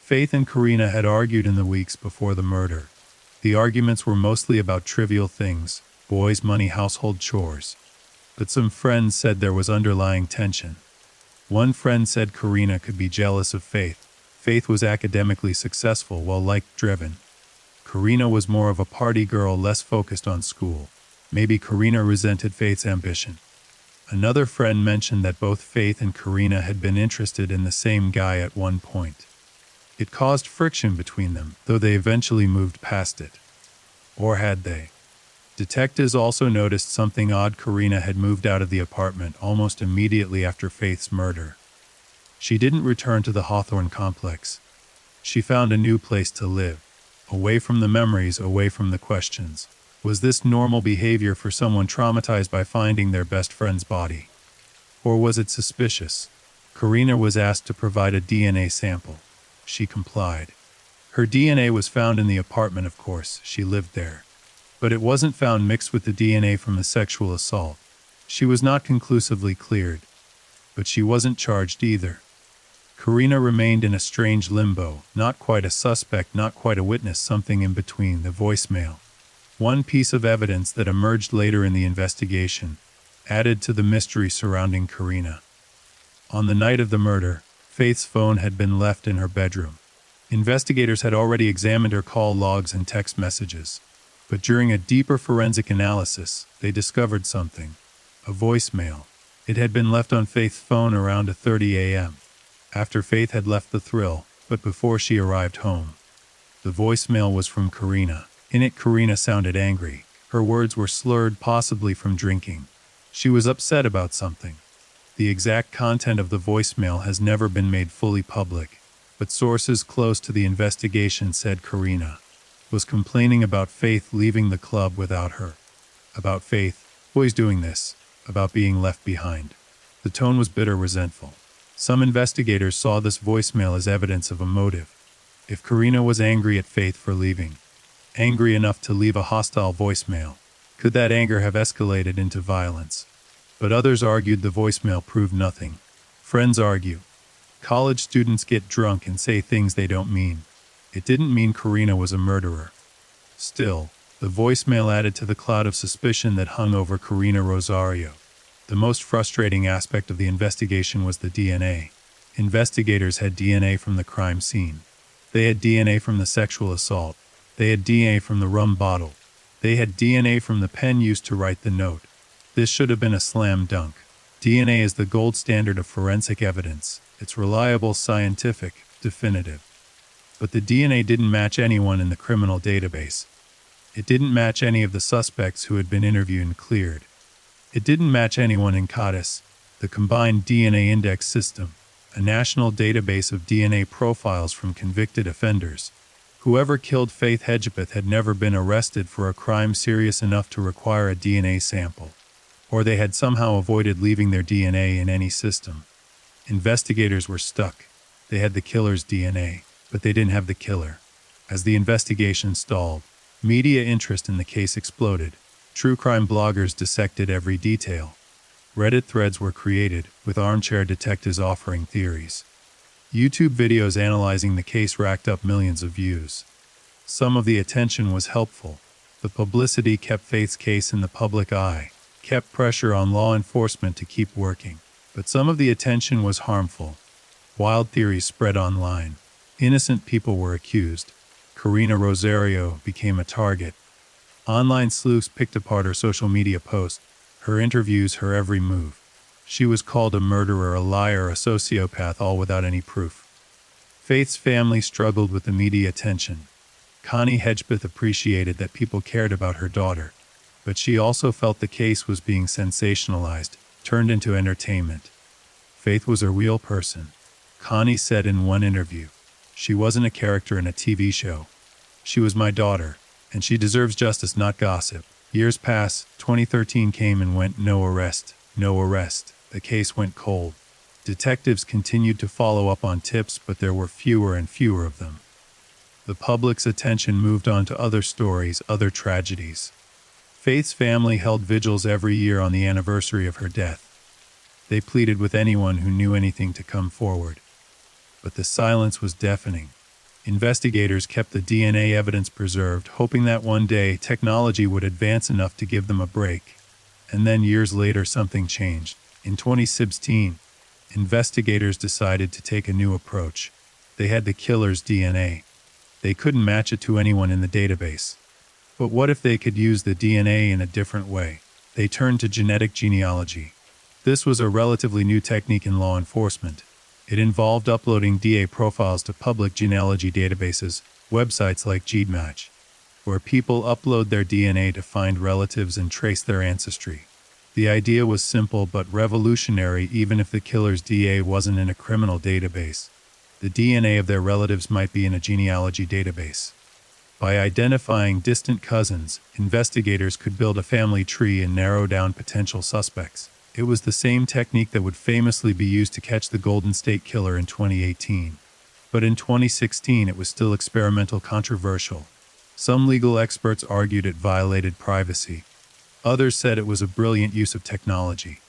Faith and Karina had argued in the weeks before the murder. The arguments were mostly about trivial things, boys, money, household chores. But some friends said there was underlying tension. One friend said Karina could be jealous of Faith. Faith was academically successful while like-driven. Karina was more of a party girl, less focused on school. Maybe Karina resented Faith's ambition. Another friend mentioned that both Faith and Karina had been interested in the same guy at one point. It caused friction between them, though they eventually moved past it. Or had they? Detectives also noticed something odd. Karina had moved out of the apartment almost immediately after Faith's murder. She didn't return to the Hawthorne complex. She found a new place to live, away from the memories, away from the questions. Was this normal behavior for someone traumatized by finding their best friend's body? Or was it suspicious? Karina was asked to provide a DNA sample. She complied. Her DNA was found in the apartment, of course, she lived there. But it wasn't found mixed with the DNA from the sexual assault. She was not conclusively cleared. But she wasn't charged either. Karina remained in a strange limbo, not quite a suspect, not quite a witness, something in between. The voicemail, one piece of evidence that emerged later in the investigation, added to the mystery surrounding Karina. On the night of the murder, Faith's phone had been left in her bedroom. Investigators had already examined her call logs and text messages. But during a deeper forensic analysis, they discovered something. A voicemail. It had been left on Faith's phone around 2:30 a.m. After Faith had left the Thrill, but before she arrived home. The voicemail was from Karina. In it, Karina sounded angry. Her words were slurred, possibly from drinking. She was upset about something. The exact content of the voicemail has never been made fully public, but sources close to the investigation said Karina was complaining about Faith leaving the club without her. About Faith, always doing this, about being left behind. The tone was bitter, resentful. Some investigators saw this voicemail as evidence of a motive. If Karina was angry at Faith for leaving, angry enough to leave a hostile voicemail, could that anger have escalated into violence? But others argued the voicemail proved nothing. Friends argue. College students get drunk and say things they don't mean. It didn't mean Karina was a murderer. Still, the voicemail added to the cloud of suspicion that hung over Karina Rosario. The most frustrating aspect of the investigation was the DNA. Investigators had DNA from the crime scene. They had DNA from the sexual assault. They had DNA from the rum bottle. They had DNA from the pen used to write the note. This should have been a slam dunk. DNA is the gold standard of forensic evidence. It's reliable, scientific, definitive. But the DNA didn't match anyone in the criminal database. It didn't match any of the suspects who had been interviewed and cleared. It didn't match anyone in CODIS, the Combined DNA Index System, a national database of DNA profiles from convicted offenders. Whoever killed Faith Hedgepeth had never been arrested for a crime serious enough to require a DNA sample. Or they had somehow avoided leaving their DNA in any system. Investigators were stuck. They had the killer's DNA, but they didn't have the killer. As the investigation stalled, media interest in the case exploded. True crime bloggers dissected every detail. Reddit threads were created, with armchair detectives offering theories. YouTube videos analyzing the case racked up millions of views. Some of the attention was helpful. The publicity kept Faith's case in the public eye, kept pressure on law enforcement to keep working. But some of the attention was harmful. Wild theories spread online. Innocent people were accused. Karina Rosario became a target. Online sleuths picked apart her social media posts, her interviews, her every move. She was called a murderer, a liar, a sociopath, all without any proof. Faith's family struggled with the media attention. Connie Hedgepeth appreciated that people cared about her daughter, but she also felt the case was being sensationalized, turned into entertainment. Faith was a real person. Connie said in one interview, "She wasn't a character in a TV show. She was my daughter, and she deserves justice, not gossip." Years pass, 2013 came and went, no arrest, no arrest. The case went cold. Detectives continued to follow up on tips, but there were fewer and fewer of them. The public's attention moved on to other stories, other tragedies. Faith's family held vigils every year on the anniversary of her death. They pleaded with anyone who knew anything to come forward. But the silence was deafening. Investigators kept the DNA evidence preserved, hoping that one day technology would advance enough to give them a break. And then years later, something changed. In 2016, investigators decided to take a new approach. They had the killer's DNA. They couldn't match it to anyone in the database. But what if they could use the DNA in a different way? They turned to genetic genealogy. This was a relatively new technique in law enforcement. It involved uploading DNA profiles to public genealogy databases, websites like GeneMatch, where people upload their DNA to find relatives and trace their ancestry. The idea was simple but revolutionary. Even if the killer's DNA wasn't in a criminal database, the DNA of their relatives might be in a genealogy database. By identifying distant cousins, investigators could build a family tree and narrow down potential suspects. It was the same technique that would famously be used to catch the Golden State Killer in 2018. But in 2016 it was still experimental, controversial. Some legal experts argued it violated privacy. Others said it was a brilliant use of technology.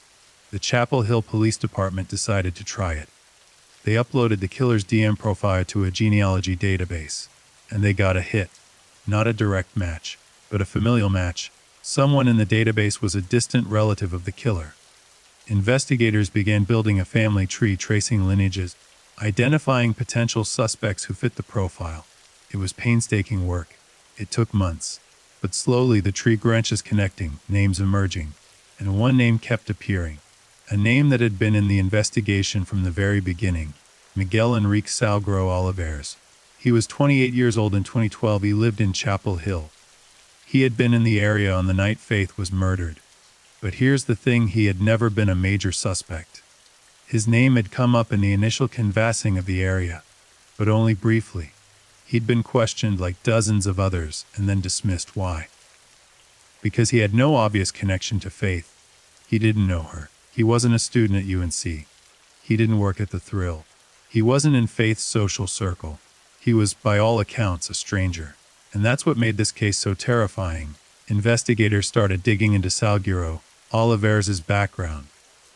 The Chapel Hill Police Department decided to try it. They uploaded the killer's DNA profile to a genealogy database, and they got a hit. Not a direct match, but a familial match. Someone in the database was a distant relative of the killer. Investigators began building a family tree, tracing lineages, identifying potential suspects who fit the profile. It was painstaking work. It took months. But slowly the tree branches connecting, names emerging, and one name kept appearing. A name that had been in the investigation from the very beginning: Miguel Enrique Salguero Olivares. He was 28 years old in 2012. He lived in Chapel Hill. He had been in the area on the night Faith was murdered. But here's the thing, he had never been a major suspect. His name had come up in the initial canvassing of the area, but only briefly. He'd been questioned like dozens of others and then dismissed. Why? Because he had no obvious connection to Faith. He didn't know her. He wasn't a student at UNC. He didn't work at the Thrill. He wasn't in Faith's social circle. He was, by all accounts, a stranger. And that's what made this case so terrifying. Investigators started digging into Salguero Olivares' background.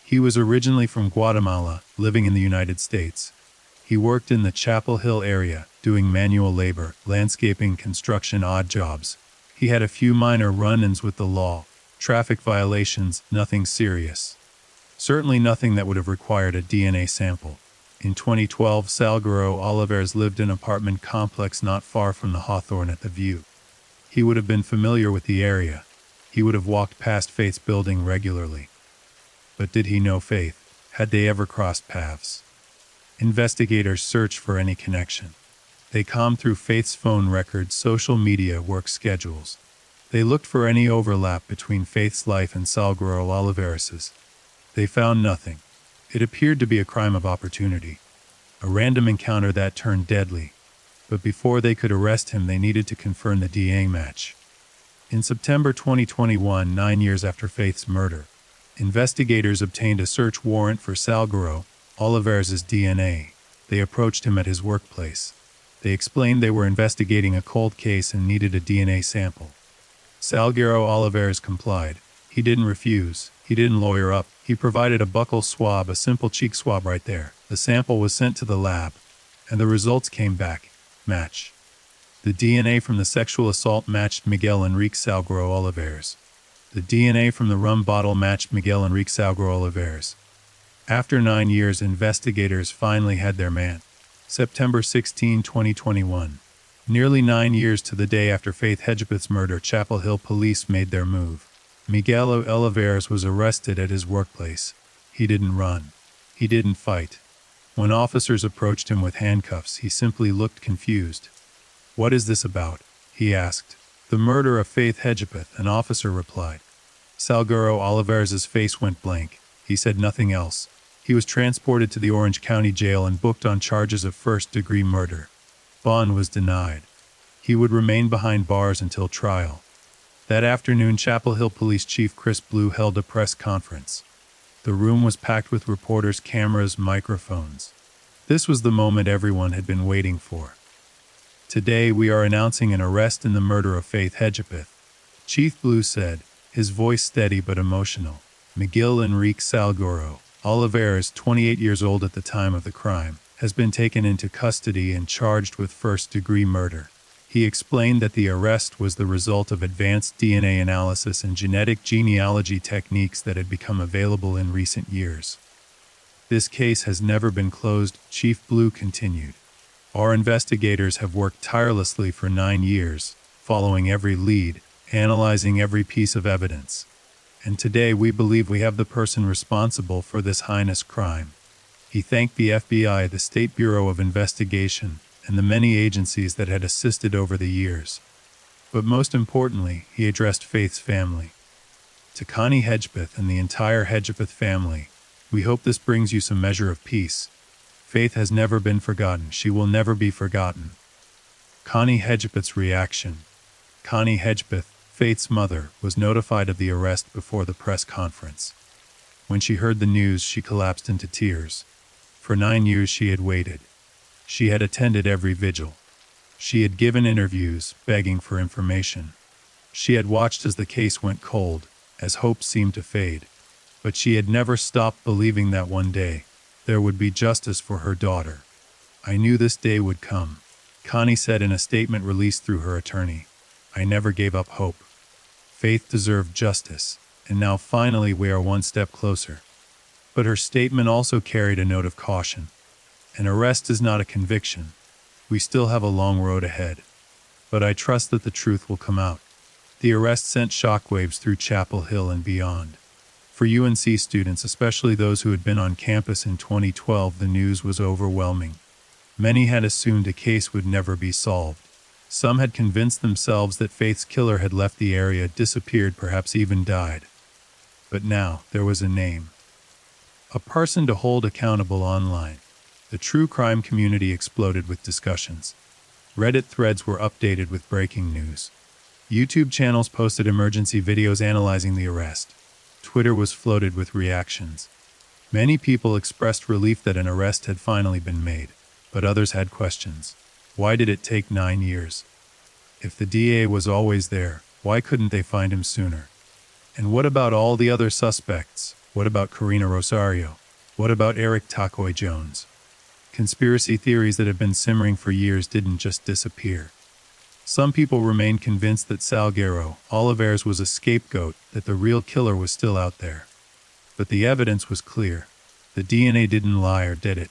He was originally from Guatemala, living in the United States. He worked in the Chapel Hill area, doing manual labor, landscaping, construction, odd jobs. He had a few minor run-ins with the law, traffic violations, nothing serious. Certainly nothing that would have required a DNA sample. In 2012, Salguero Olivares lived in an apartment complex not far from the Hawthorne at the View. He would have been familiar with the area. He would have walked past Faith's building regularly. But did he know Faith? Had they ever crossed paths? Investigators searched for any connection. They combed through Faith's phone records, social media, work schedules. They looked for any overlap between Faith's life and Salguero Olivares's. They found nothing. It appeared to be a crime of opportunity, a random encounter that turned deadly. But before they could arrest him, they needed to confirm the DNA match. In September 2021, 9 years after Faith's murder, investigators obtained a search warrant for Salguero Olivares' DNA. They approached him at his workplace. They explained they were investigating a cold case and needed a DNA sample. Salguero Olivares complied. He didn't refuse. He didn't lawyer up. He provided a buccal swab, a simple cheek swab right there. The sample was sent to the lab, and the results came back. Match. The DNA from the sexual assault matched Miguel Enrique Salguero Olivares. The DNA from the rum bottle matched Miguel Enrique Salguero Olivares. After 9 years, investigators finally had their man. September 16, 2021. Nearly 9 years to the day after Faith Hedgepeth's murder, Chapel Hill police made their move. Miguel Olivares was arrested at his workplace. He didn't run. He didn't fight. When officers approached him with handcuffs, he simply looked confused. What is this about? he asked. The murder of Faith Hedgepeth, an officer replied. Salguero Olivares' face went blank. He said nothing else. He was transported to the Orange County Jail and booked on charges of first-degree murder. Bond was denied. He would remain behind bars until trial. That afternoon, Chapel Hill Police Chief Chris Blue held a press conference. The room was packed with reporters, cameras, microphones. This was the moment everyone had been waiting for. Today, we are announcing an arrest in the murder of Faith Hedgepeth, Chief Blue said, his voice steady but emotional. Miguel Enrique Salguero Olivares, 28 years old at the time of the crime, has been taken into custody and charged with first-degree murder. He explained that the arrest was the result of advanced DNA analysis and genetic genealogy techniques that had become available in recent years. This case has never been closed, Chief Blue continued. Our investigators have worked tirelessly for 9 years, following every lead, analyzing every piece of evidence. And today we believe we have the person responsible for this heinous crime. He thanked the FBI, the State Bureau of Investigation, and the many agencies that had assisted over the years. But most importantly, he addressed Faith's family. To Connie Hedgepeth and the entire Hedgepeth family, we hope this brings you some measure of peace. Faith has never been forgotten. She will never be forgotten. Connie Hedgepeth's reaction. Connie Hedgepeth, Faith's mother, was notified of the arrest before the press conference. When she heard the news, she collapsed into tears. For 9 years she had waited. She had attended every vigil. She had given interviews, begging for information. She had watched as the case went cold, as hope seemed to fade. But she had never stopped believing that one day, there would be justice for her daughter. I knew this day would come, Connie said in a statement released through her attorney. I never gave up hope. Faith deserved justice, and now finally we are one step closer. But her statement also carried a note of caution. An arrest is not a conviction. We still have a long road ahead. But I trust that the truth will come out. The arrest sent shockwaves through Chapel Hill and beyond. For UNC students, especially those who had been on campus in 2012, the news was overwhelming. Many had assumed a case would never be solved. Some had convinced themselves that Faith's killer had left the area, disappeared, perhaps even died. But now, there was a name. A person to hold accountable online. The true crime community exploded with discussions. Reddit threads were updated with breaking news. YouTube channels posted emergency videos analyzing the arrest. Twitter was flooded with reactions. Many people expressed relief that an arrest had finally been made, but others had questions. Why did it take 9 years? If the DA was always there, why couldn't they find him sooner? And what about all the other suspects? What about Karina Rosario? What about Eric Tacoy Jones? Conspiracy theories that have been simmering for years didn't just disappear. Some people remained convinced that Salguero Olivares was a scapegoat, that the real killer was still out there. But the evidence was clear. The DNA didn't lie, or did it?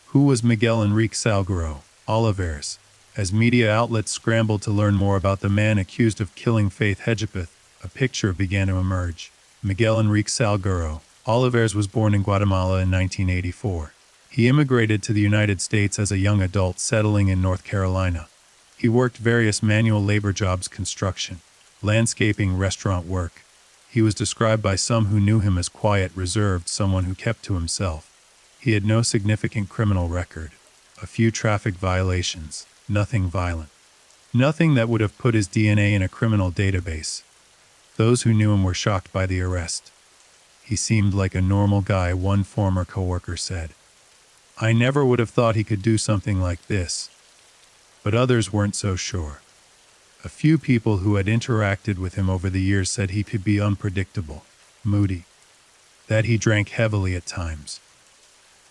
Who was Miguel Enrique Salguero Olivares? As media outlets scrambled to learn more about the man accused of killing Faith Hedgepeth, a picture began to emerge. Miguel Enrique Salguero Olivares was born in Guatemala in 1984. He immigrated to the United States as a young adult, settling in North Carolina. He worked various manual labor jobs: construction, landscaping, restaurant work. He was described by some who knew him as quiet, reserved, someone who kept to himself. He had no significant criminal record. A few traffic violations, nothing violent. Nothing that would have put his DNA in a criminal database. Those who knew him were shocked by the arrest. He seemed like a normal guy, one former coworker said. I never would have thought he could do something like this. But others weren't so sure. A few people who had interacted with him over the years said he could be unpredictable, moody, that he drank heavily at times,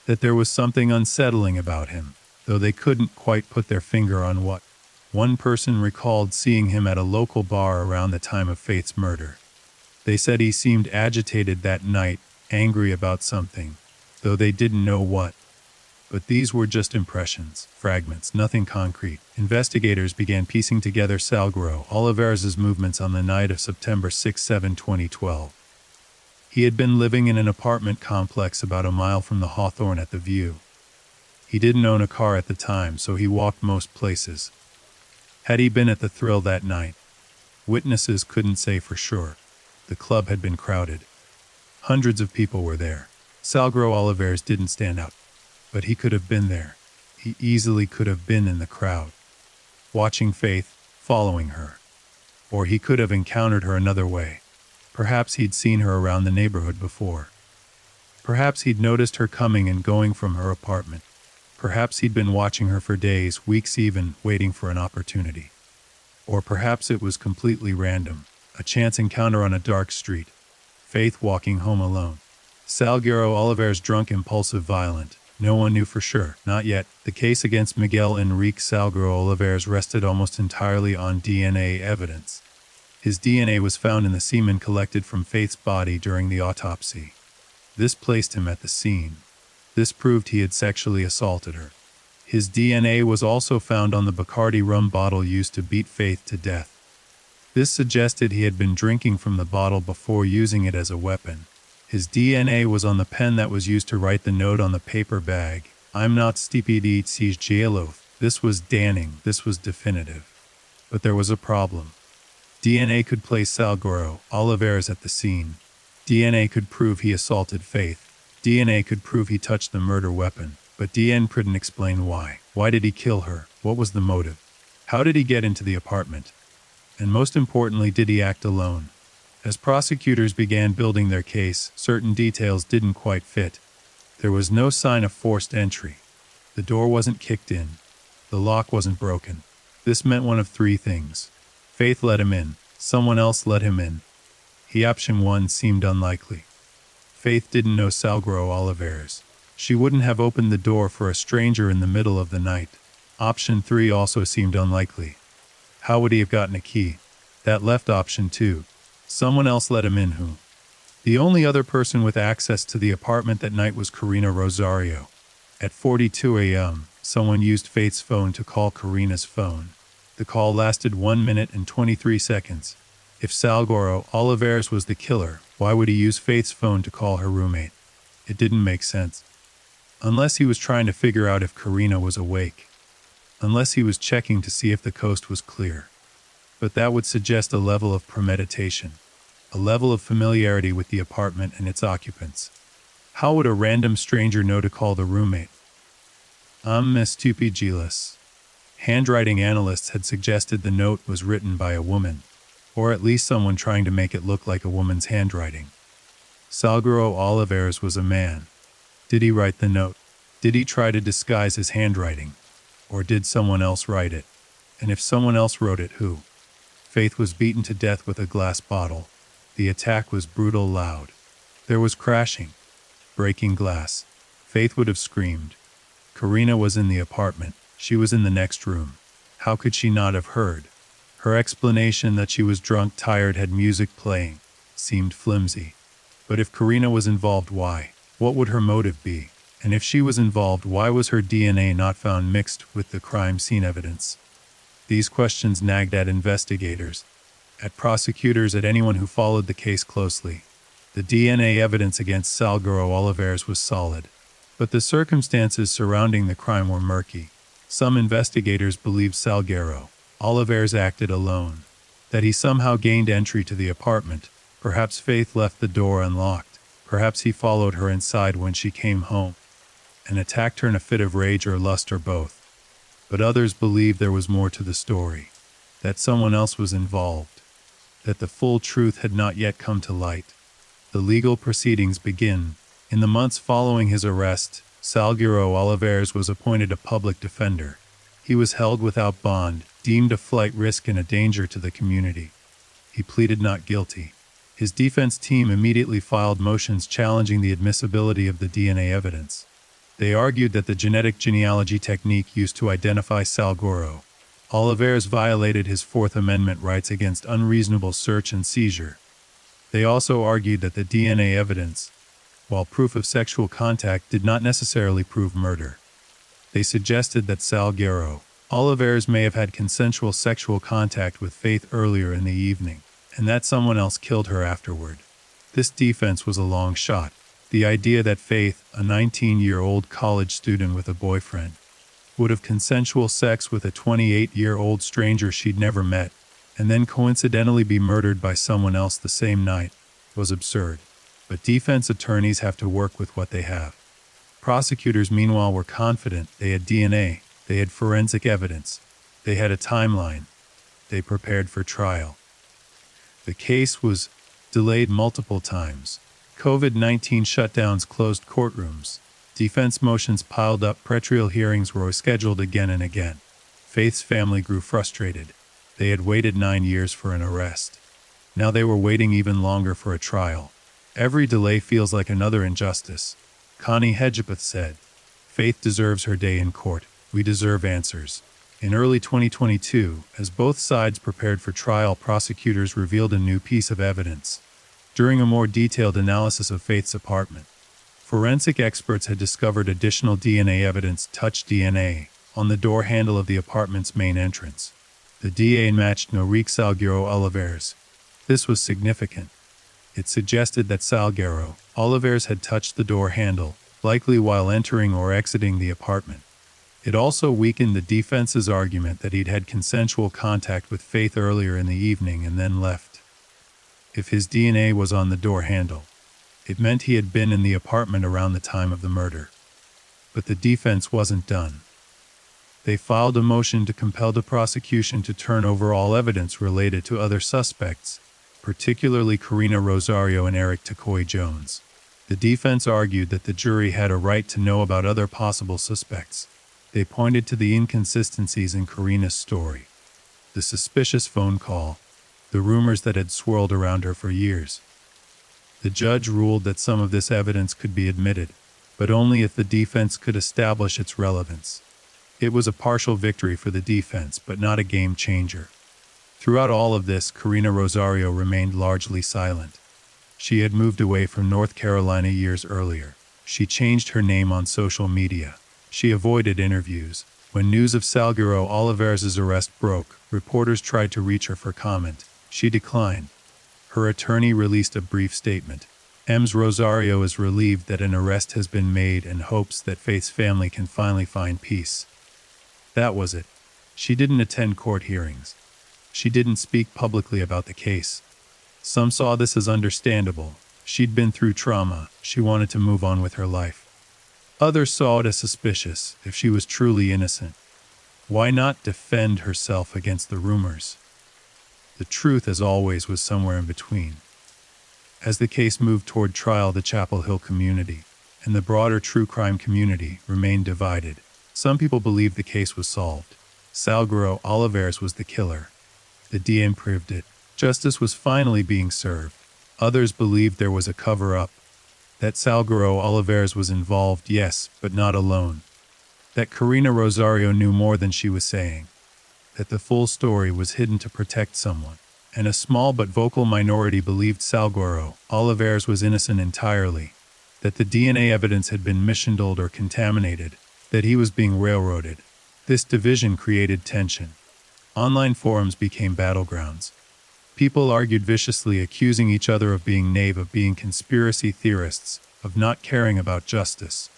that there was something unsettling about him, though they couldn't quite put their finger on what. One person recalled seeing him at a local bar around the time of Faith's murder. They said he seemed agitated that night, angry about something, though they didn't know what. But these were just impressions, fragments, nothing concrete. Investigators began piecing together Salguero Olivares' movements on the night of September 6-7, 2012. He had been living in an apartment complex about a mile from the Hawthorne at the View. He didn't own a car at the time, so he walked most places. Had he been at the thrill that night? Witnesses couldn't say for sure. The club had been crowded. Hundreds of people were there. Salgro Oliveras didn't stand out, but he could have been there. He easily could have been in the crowd, watching Faith, following her. Or he could have encountered her another way. Perhaps he'd seen her around the neighborhood before. Perhaps he'd noticed her coming and going from her apartment. Perhaps he'd been watching her for days, weeks even, waiting for an opportunity. Or perhaps it was completely random, a chance encounter on a dark street. Faith walking home alone. Salguero Oliveras drunk, impulsive, violent. No one knew for sure, not yet. The case against Miguel Enrique Salguero Oliveras rested almost entirely on DNA evidence. His DNA was found in the semen collected from Faith's body during the autopsy. This placed him at the scene. This proved he had sexually assaulted her. His DNA was also found on the Bacardi rum bottle used to beat Faith to death. This suggested he had been drinking from the bottle before using it as a weapon. His DNA was on the pen that was used to write the note on the paper bag. "I'm not stupid, sees Jailoth." This was damning. This was definitive. But there was a problem. DNA could place Salguero Oliveras at the scene. DNA could prove he assaulted Faith. DNA could prove he touched the murder weapon. But DNA couldn't explain why. Why did he kill her? What was the motive? How did he get into the apartment? And most importantly, did he act alone? As prosecutors began building their case, certain details didn't quite fit. There was no sign of forced entry. The door wasn't kicked in. The lock wasn't broken. This meant one of three things. Faith let him in. Someone else let him in. Option 1 seemed unlikely. Faith didn't know Salguero Oliveras. She wouldn't have opened the door for a stranger in the middle of the night. Option 3 also seemed unlikely. How would he have gotten a key? That left option 2. Someone else let him in who? The only other person with access to the apartment that night was Karina Rosario. At 42 a.m., someone used Faith's phone to call Karina's phone. The call lasted 1 minute and 23 seconds. If Salguero Oliveras was the killer, why would he use Faith's phone to call her roommate? It didn't make sense. Unless he was trying to figure out if Karina was awake. Unless he was checking to see if the coast was clear. But that would suggest a level of premeditation. A level of familiarity with the apartment and its occupants. How would a random stranger know to call the roommate? Stupigilis. Handwriting analysts had suggested the note was written by a woman, or at least someone trying to make it look like a woman's handwriting. Salguero Oliveras was a man. Did he write the note? Did he try to disguise his handwriting? Or did someone else write it? And if someone else wrote it, who? Faith was beaten to death with a glass bottle. The attack was brutal, loud. There was crashing, breaking glass. Faith would have screamed. Karina was in the apartment. She was in the next room. How could she not have heard? Her explanation that she was drunk, tired, had music playing, seemed flimsy. But if Karina was involved, why? What would her motive be? And if she was involved, why was her DNA not found mixed with the crime scene evidence? These questions nagged at investigators, at prosecutors, at anyone who followed the case closely. The DNA evidence against Salguero Oliveras was solid, but the circumstances surrounding the crime were murky. Some investigators believed Salguero Oliveras acted alone, that he somehow gained entry to the apartment. Perhaps Faith left the door unlocked. Perhaps he followed her inside when she came home and attacked her in a fit of rage or lust, or both. But others believed there was more to the story, that someone else was involved, that the full truth had not yet come to light. The legal proceedings begin. In the months following his arrest, Salguero Oliveras was appointed a public defender. He was held without bond, deemed a flight risk and a danger to the community. He pleaded not guilty. His defense team immediately filed motions challenging the admissibility of the DNA evidence. They argued that the genetic genealogy technique used to identify Salguero Oliveras violated his Fourth Amendment rights against unreasonable search and seizure. They also argued that the DNA evidence, while proof of sexual contact, did not necessarily prove murder. They suggested that Salguero Oliveras may have had consensual sexual contact with Faith earlier in the evening, and that someone else killed her afterward. This defense was a long shot. The idea that Faith, a 19-year-old college student with a boyfriend, would have consensual sex with a 28-year-old stranger she'd never met, and then coincidentally be murdered by someone else the same night, was absurd. But defense attorneys have to work with what they have. Prosecutors, meanwhile, were confident. They had DNA, they had forensic evidence, they had a timeline. They prepared for trial. The case was delayed multiple times. COVID-19 shutdowns closed courtrooms. Defense motions piled up. Pretrial hearings were scheduled again and again. Faith's family grew frustrated. They had waited 9 years for an arrest. Now they were waiting even longer for a trial. Every delay feels like another injustice. Connie Hedgepeth said, "Faith deserves her day in court. We deserve answers." In early 2022, as both sides prepared for trial, prosecutors revealed a new piece of evidence. During a more detailed analysis of Faith's apartment, forensic experts had discovered additional DNA evidence, touch DNA, on the door handle of the apartment's main entrance. The DNA matched Norique Salguero Olivares. This was significant. It suggested that Salguero Olivares had touched the door handle, likely while entering or exiting the apartment. It also weakened the defense's argument that he'd had consensual contact with Faith earlier in the evening and then left. If his DNA was on the door handle, it meant he had been in the apartment around the time of the murder. But the defense wasn't done. They filed a motion to compel the prosecution to turn over all evidence related to other suspects, particularly Karina Rosario and Eric Tacoy Jones. The defense argued that the jury had a right to know about other possible suspects. They pointed to the inconsistencies in Karina's story, the suspicious phone call, the rumors that had swirled around her for years. The judge ruled that some of this evidence could be admitted, but only if the defense could establish its relevance. It was a partial victory for the defense, but not a game changer. Throughout all of this, Karina Rosario remained largely silent. She had moved away from North Carolina years earlier. She changed her name on social media. She avoided interviews. When news of Salguero Olivares' arrest broke, reporters tried to reach her for comment. She declined. Her attorney released a brief statement. Ms. Rosario is relieved that an arrest has been made and hopes that Faith's family can finally find peace. That was it. She didn't attend court hearings. She didn't speak publicly about the case. Some saw this as understandable. She'd been through trauma. She wanted to move on with her life. Others saw it as suspicious. If she was truly innocent, why not defend herself against the rumors? The truth, as always, was somewhere in between. As the case moved toward trial, the Chapel Hill community and the broader true crime community remained divided. Some people believed the case was solved. Salguero Olivares was the killer. The DM proved it. Justice was finally being served. Others believed there was a cover-up. That Salguero Olivares was involved, yes, but not alone. That Karina Rosario knew more than she was saying. That the full story was hidden to protect someone. And a small but vocal minority believed Salguero Olivares was innocent entirely. That the DNA evidence had been mishandled or contaminated. That he was being railroaded. This division created tension. Online forums became battlegrounds. People argued viciously, accusing each other of being naive, of being conspiracy theorists, of not caring about justice.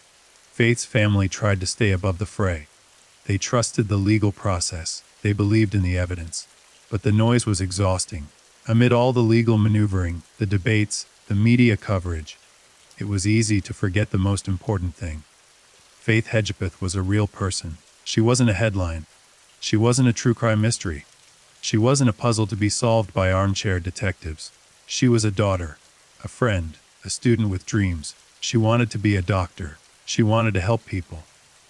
Faith's family tried to stay above the fray. They trusted the legal process. They believed in the evidence. But the noise was exhausting. Amid all the legal maneuvering, the debates, the media coverage, it was easy to forget the most important thing. Faith Hedgepeth was a real person. She wasn't a headline. She wasn't a true crime mystery. She wasn't a puzzle to be solved by armchair detectives. She was a daughter, a friend, a student with dreams. She wanted to be a doctor. She wanted to help people.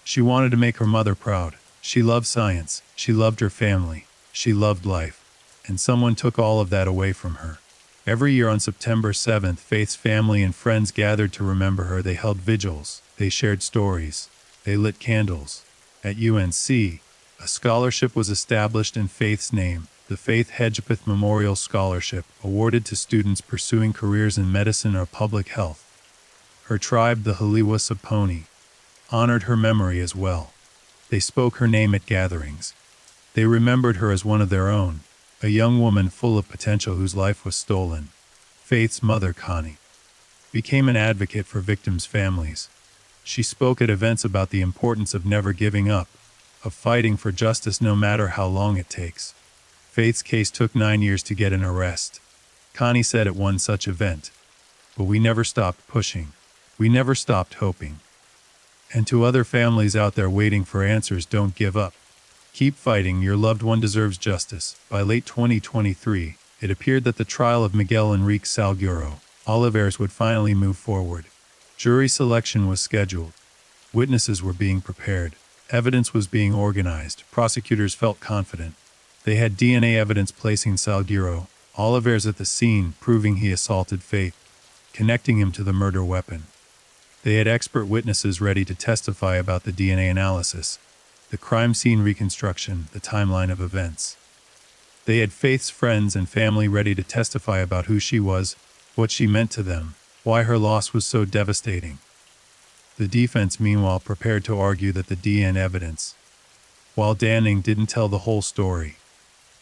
She wanted to make her mother proud. She loved science. She loved her family. She loved life. And someone took all of that away from her. Every year on September 7th, Faith's family and friends gathered to remember her. They held vigils. They shared stories. They lit candles. At UNC, a scholarship was established in Faith's name, the Faith Hedgepeth Memorial Scholarship, awarded to students pursuing careers in medicine or public health. Her tribe, the Haliwa Saponi, honored her memory as well. They spoke her name at gatherings. They remembered her as one of their own, a young woman full of potential whose life was stolen. Faith's mother, Connie, became an advocate for victims' families. She spoke at events about the importance of never giving up. of fighting for justice no matter how long it takes. Faith's case took 9 years to get an arrest. Connie said at one such event, but we never stopped pushing. We never stopped hoping. And to other families out there waiting for answers, don't give up. Keep fighting, your loved one deserves justice. By late 2023, it appeared that the trial of Miguel Enrique Salguero Olivares would finally move forward. Jury selection was scheduled. Witnesses were being prepared. Evidence was being organized. Prosecutors felt confident. They had DNA evidence placing Salguero Olivares at the scene, proving he assaulted Faith, connecting him to the murder weapon. They had expert witnesses ready to testify about the DNA analysis, the crime scene reconstruction, the timeline of events. They had Faith's friends and family ready to testify about who she was, what she meant to them, why her loss was so devastating. The defense, meanwhile, prepared to argue that the DNA evidence, while damning, didn't tell the whole story.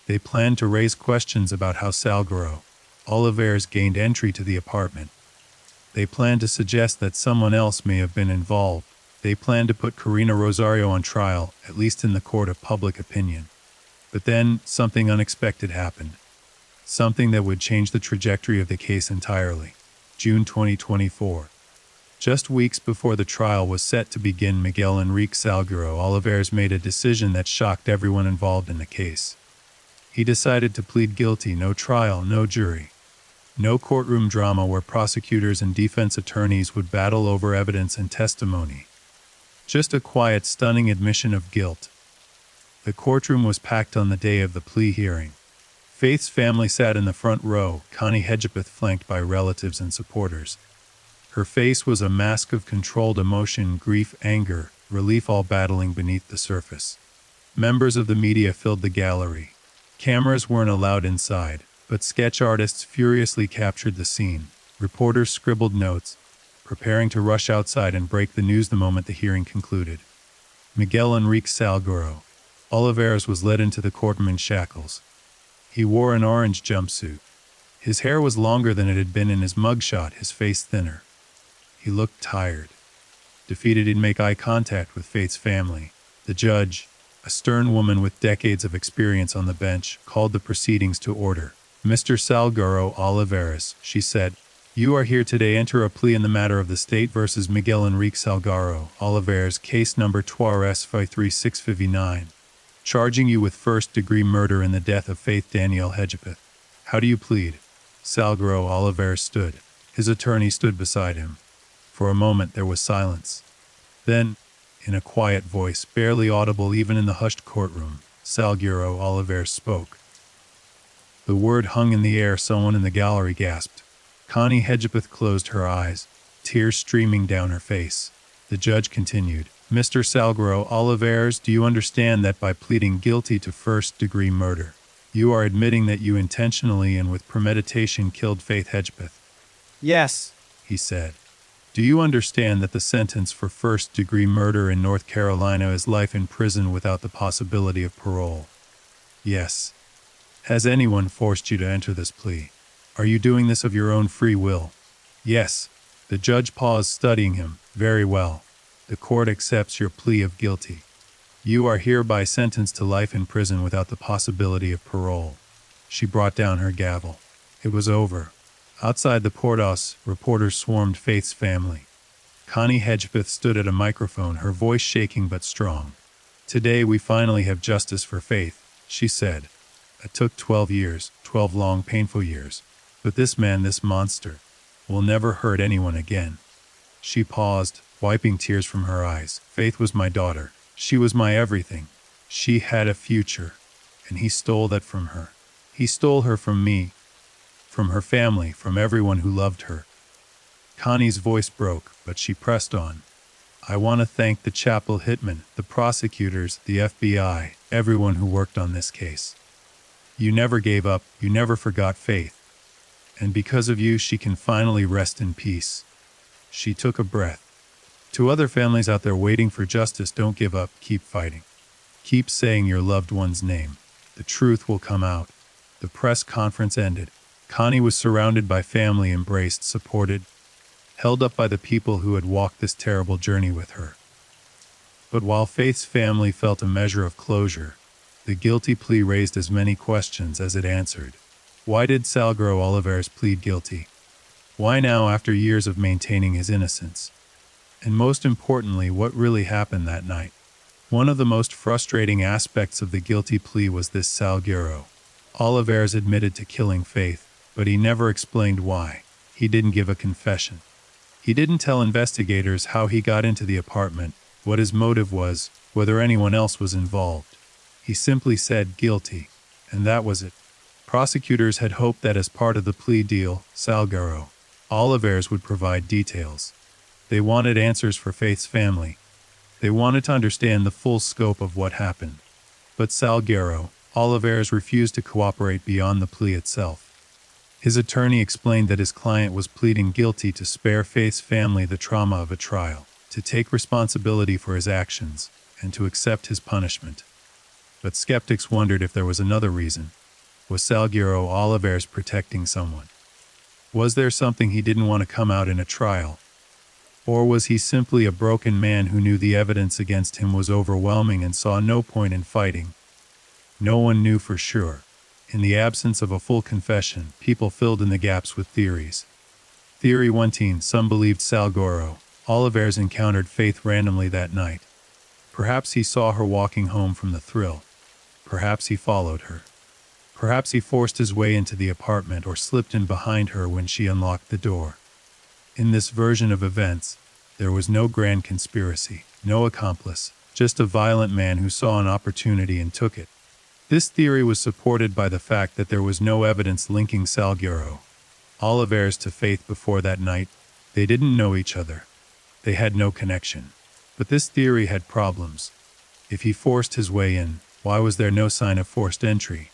They planned to raise questions about how Salguero Olivares gained entry to the apartment. They planned to suggest that someone else may have been involved. They planned to put Karina Rosario on trial, at least in the court of public opinion. But then, something unexpected happened. Something that would change the trajectory of the case entirely. June 2024. Just weeks before the trial was set to begin, Miguel Enrique Salguero Olivares made a decision that shocked everyone involved in the case. He decided to plead guilty. No trial, no jury. No courtroom drama where prosecutors and defense attorneys would battle over evidence and testimony. Just a quiet, stunning admission of guilt. The courtroom was packed on the day of the plea hearing. Faith's family sat in the front row, Connie Hedgepeth flanked by relatives and supporters. Her face was a mask of controlled emotion, grief, anger, relief, all battling beneath the surface. Members of the media filled the gallery. Cameras weren't allowed inside, but sketch artists furiously captured the scene. Reporters scribbled notes, preparing to rush outside and break the news the moment the hearing concluded. Miguel Enrique Salguero Olivares was led into the courtroom in shackles. He wore an orange jumpsuit. His hair was longer than it had been in his mugshot, his face thinner. He looked tired. Defeated, he'd make eye contact with Faith's family. The judge, a stern woman with decades of experience on the bench, called the proceedings to order. Mr. Salguero Olivares, she said, you are here today. Enter a plea in the matter of the state versus Miguel Enrique Salguero Olivares, case number 2-53659, charging you with first-degree murder in the death of Faith Danielle Hedgepeth. How do you plead? Salguero Olivares stood. His attorney stood beside him. For a moment there was silence. Then, in a quiet voice, barely audible even in the hushed courtroom, Salguero Olivares spoke. The word hung in the air. Someone in the gallery gasped. Connie Hedgepeth closed her eyes, tears streaming down her face. The judge continued, Mr. Salguero Olivares, do you understand that by pleading guilty to first-degree murder, you are admitting that you intentionally and with premeditation killed Faith Hedgepeth? Yes, he said. Do you understand that the sentence for first-degree murder in North Carolina is life in prison without the possibility of parole? Yes. Has anyone forced you to enter this plea? Are you doing this of your own free will? Yes. The judge paused, studying him. Very well. The court accepts your plea of guilty. You are hereby sentenced to life in prison without the possibility of parole. She brought down her gavel. It was over. Outside the courthouse, reporters swarmed Faith's family. Connie Hedgepeth stood at a microphone, her voice shaking but strong. Today we finally have justice for Faith, she said. It took 12 years, 12 long, painful years. But this man, this monster, will never hurt anyone again. She paused, wiping tears from her eyes. Faith was my daughter. She was my everything. She had a future, and he stole that from her. He stole her from me, from her family, from everyone who loved her. Connie's voice broke, but she pressed on. I want to thank the Chapel hitmen, the prosecutors, the FBI, everyone who worked on this case. You never gave up, you never forgot Faith. And because of you, she can finally rest in peace. She took a breath. To other families out there waiting for justice, don't give up, keep fighting. Keep saying your loved one's name. The truth will come out. The press conference ended. Connie was surrounded by family, embraced, supported, held up by the people who had walked this terrible journey with her. But while Faith's family felt a measure of closure, the guilty plea raised as many questions as it answered. Why did Salguero Olivares plead guilty? Why now after years of maintaining his innocence? And most importantly, what really happened that night? One of the most frustrating aspects of the guilty plea was this: Salguero Olivares admitted to killing Faith, but he never explained why. He didn't give a confession. He didn't tell investigators how he got into the apartment, what his motive was, whether anyone else was involved. He simply said guilty, and that was it. Prosecutors had hoped that as part of the plea deal, Salguero Olivares would provide details. They wanted answers for Faith's family. They wanted to understand the full scope of what happened. But Salguero Olivares refused to cooperate beyond the plea itself. His attorney explained that his client was pleading guilty to spare Faith's family the trauma of a trial, to take responsibility for his actions, and to accept his punishment. But skeptics wondered if there was another reason. Was Salguero Olivares protecting someone? Was there something he didn't want to come out in a trial? Or was he simply a broken man who knew the evidence against him was overwhelming and saw no point in fighting? No one knew for sure. In the absence of a full confession, people filled in the gaps with theories. Theory 1: some believed Salguero Olivares encountered Faith randomly that night. Perhaps he saw her walking home from the thrill. Perhaps he followed her. Perhaps he forced his way into the apartment or slipped in behind her when she unlocked the door. In this version of events, there was no grand conspiracy, no accomplice, just a violent man who saw an opportunity and took it. This theory was supported by the fact that there was no evidence linking Salguero Olivares to Faith before that night. They didn't know each other. They had no connection. But this theory had problems. If he forced his way in, why was there no sign of forced entry?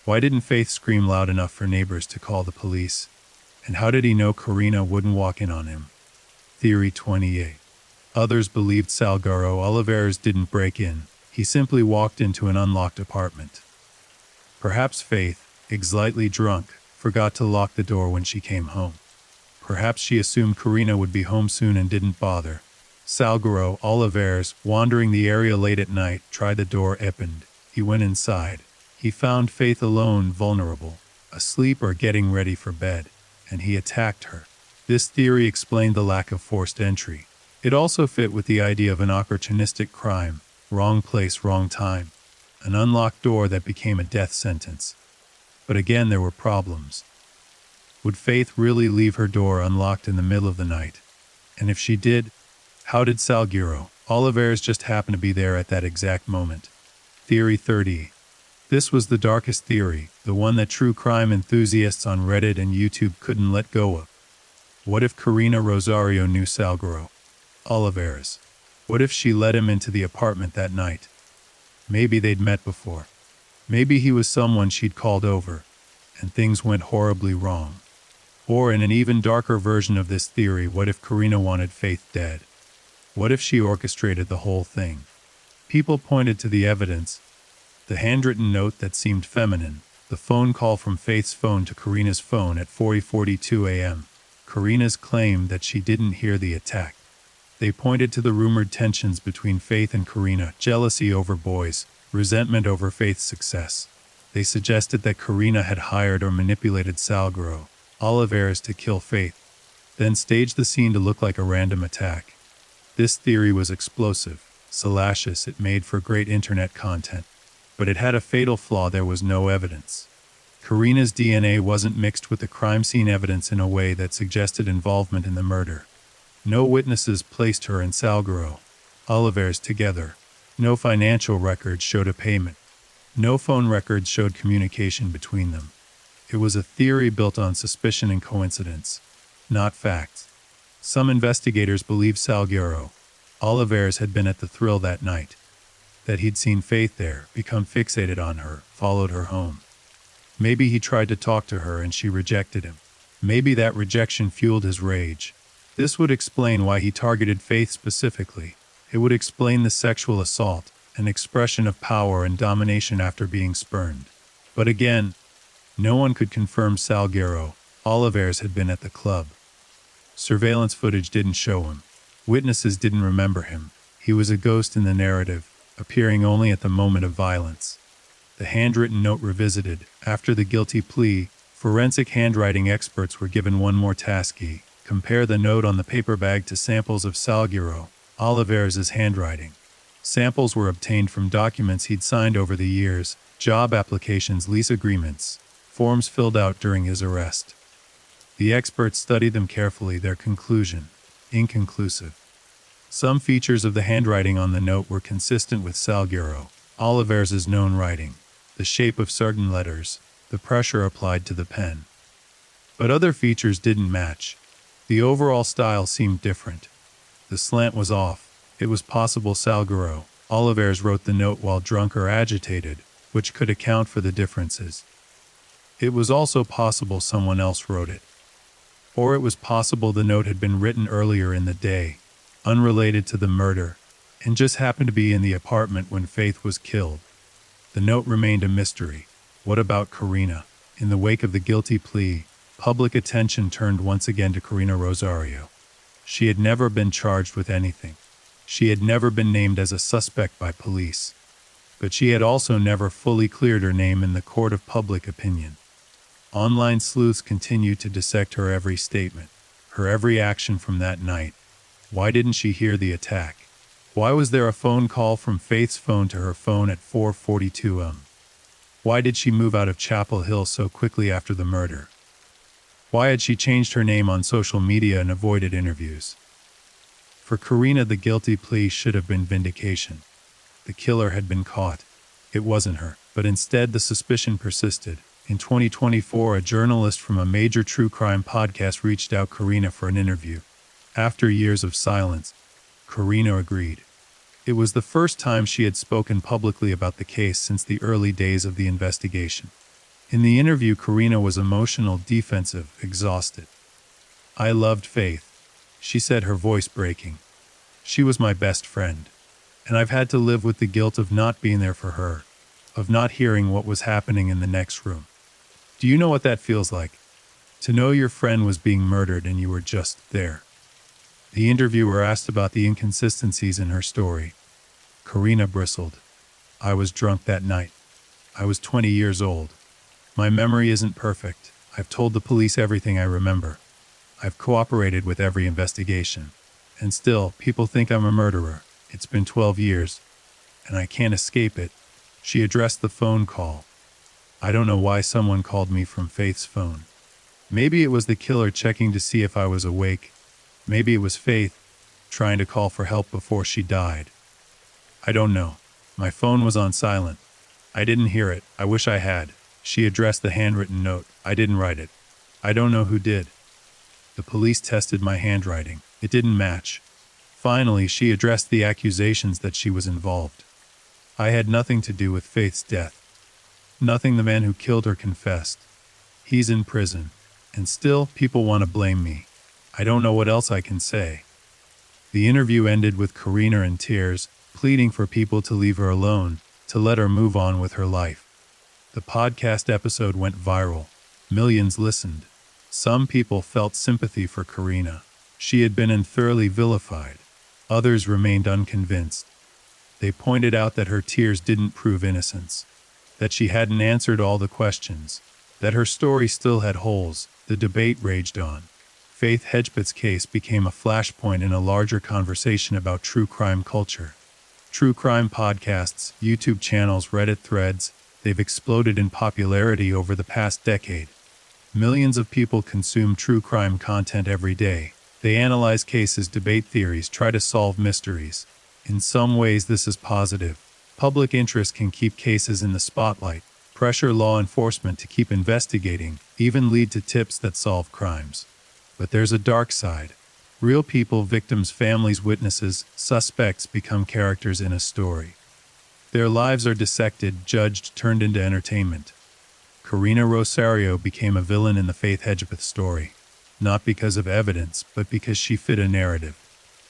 Why didn't Faith scream loud enough for neighbors to call the police? And how did he know Karina wouldn't walk in on him? Theory 28. Others believed Salguero Olivares didn't break in. He simply walked into an unlocked apartment. Perhaps Faith, slightly drunk, forgot to lock the door when she came home. Perhaps she assumed Karina would be home soon and didn't bother. Salguero Olivares, wandering the area late at night, tried the door opened. He went inside. He found Faith alone, vulnerable, asleep or getting ready for bed, and he attacked her. This theory explained the lack of forced entry. It also fit with the idea of an opportunistic crime, wrong place, wrong time, an unlocked door that became a death sentence. But again, there were problems. Would Faith really leave her door unlocked in the middle of the night? And if she did, how did Salguero Olivares just happen to be there at that exact moment? Theory 30. This was the darkest theory, the one that true crime enthusiasts on Reddit and YouTube couldn't let go of. What if Karina Rosario knew Salguero Olivares? What if she let him into the apartment that night? Maybe they'd met before. Maybe he was someone she'd called over, and things went horribly wrong. Or in an even darker version of this theory, what if Karina wanted Faith dead? What if she orchestrated the whole thing? People pointed to the evidence: the handwritten note that seemed feminine, the phone call from Faith's phone to Karina's phone at 4:42 a.m., Karina's claim that she didn't hear the attack. They pointed to the rumored tensions between Faith and Karina, jealousy over boys, resentment over Faith's success. They suggested that Karina had hired or manipulated Salguero Olivares to kill Faith, then staged the scene to look like a random attack. This theory was explosive, salacious, it made for great internet content. But it had a fatal flaw: there was no evidence. Karina's DNA wasn't mixed with the crime scene evidence in a way that suggested involvement in the murder. No witnesses placed her and Salguero Olivares together. No financial records showed a payment. No phone records showed communication between them. It was a theory built on suspicion and coincidence, not facts. Some investigators believed Salguero Olivares had been at the thrill that night, that he'd seen Faith there, become fixated on her, followed her home. Maybe he tried to talk to her and she rejected him. Maybe that rejection fueled his rage. This would explain why he targeted Faith specifically. It would explain the sexual assault, an expression of power and domination after being spurned. But again, no one could confirm Salguero Olivares had been at the club. Surveillance footage didn't show him. Witnesses didn't remember him. He was a ghost in the narrative, appearing only at the moment of violence. The handwritten note revisited. After the guilty plea, forensic handwriting experts were given one more task: compare the note on the paper bag to samples of Salguero, Olivares' handwriting. Samples were obtained from documents he'd signed over the years, job applications, lease agreements, forms filled out during his arrest. The experts studied them carefully. Their conclusion: inconclusive. Some features of the handwriting on the note were consistent with Salguero, Olivares' known writing: the shape of certain letters, the pressure applied to the pen. But other features didn't match. The overall style seemed different. The slant was off. It was possible Salguero, Olivares, wrote the note while drunk or agitated, which could account for the differences. It was also possible someone else wrote it. Or it was possible the note had been written earlier in the day, unrelated to the murder, and just happened to be in the apartment when Faith was killed. The note remained a mystery. What about Karina? In the wake of the guilty plea, public attention turned once again to Karina Rosario. She had never been charged with anything. She had never been named as a suspect by police. But she had also never fully cleared her name in the court of public opinion. Online sleuths continued to dissect her every statement, her every action from that night. Why didn't she hear the attack? Why was there a phone call from Faith's phone to her phone at 4:42 am? Why did she move out of Chapel Hill so quickly after the murder? Why had she changed her name on social media and avoided interviews? For Karina, the guilty plea should have been vindication. The killer had been caught. It wasn't her, but instead the suspicion persisted. In 2024, a journalist from a major true crime podcast reached out Karina for an interview. After years of silence, Karina agreed. It was the first time she had spoken publicly about the case since the early days of the investigation. In the interview, Karina was emotional, defensive, exhausted. "I loved Faith," she said, her voice breaking. "She was my best friend. And I've had to live with the guilt of not being there for her, of not hearing what was happening in the next room. Do you know what that feels like? To know your friend was being murdered and you were just there." The interviewer asked about the inconsistencies in her story. Karina bristled. "I was drunk that night. I was 20 years old. My memory isn't perfect. I've told the police everything I remember. I've cooperated with every investigation. And still, people think I'm a murderer. It's been 12 years. And I can't escape it." She addressed the phone call. "I don't know why someone called me from Faith's phone. Maybe it was the killer checking to see if I was awake. Maybe it was Faith trying to call for help before she died. I don't know. My phone was on silent. I didn't hear it. I wish I had." She addressed the handwritten note. "I didn't write it. I don't know who did. The police tested my handwriting. It didn't match." Finally, she addressed the accusations that she was involved. "I had nothing to do with Faith's death. Nothing. The man who killed her confessed. He's in prison. And still, people want to blame me. I don't know what else I can say." The interview ended with Karina in tears, pleading for people to leave her alone, to let her move on with her life. The podcast episode went viral. Millions listened. Some people felt sympathy for Karina. She had been thoroughly vilified. Others remained unconvinced. They pointed out that her tears didn't prove innocence, that she hadn't answered all the questions, that her story still had holes. The debate raged on. Faith Hedgepeth's case became a flashpoint in a larger conversation about true crime culture. True crime podcasts, YouTube channels, Reddit threads, they've exploded in popularity over the past decade. Millions of people consume true crime content every day. They analyze cases, debate theories, try to solve mysteries. In some ways, this is positive. Public interest can keep cases in the spotlight, pressure law enforcement to keep investigating, even lead to tips that solve crimes. But there's a dark side. Real people, victims, families, witnesses, suspects become characters in a story. Their lives are dissected, judged, turned into entertainment. Karina Rosario became a villain in the Faith Hedgepeth story. Not because of evidence, but because she fit a narrative.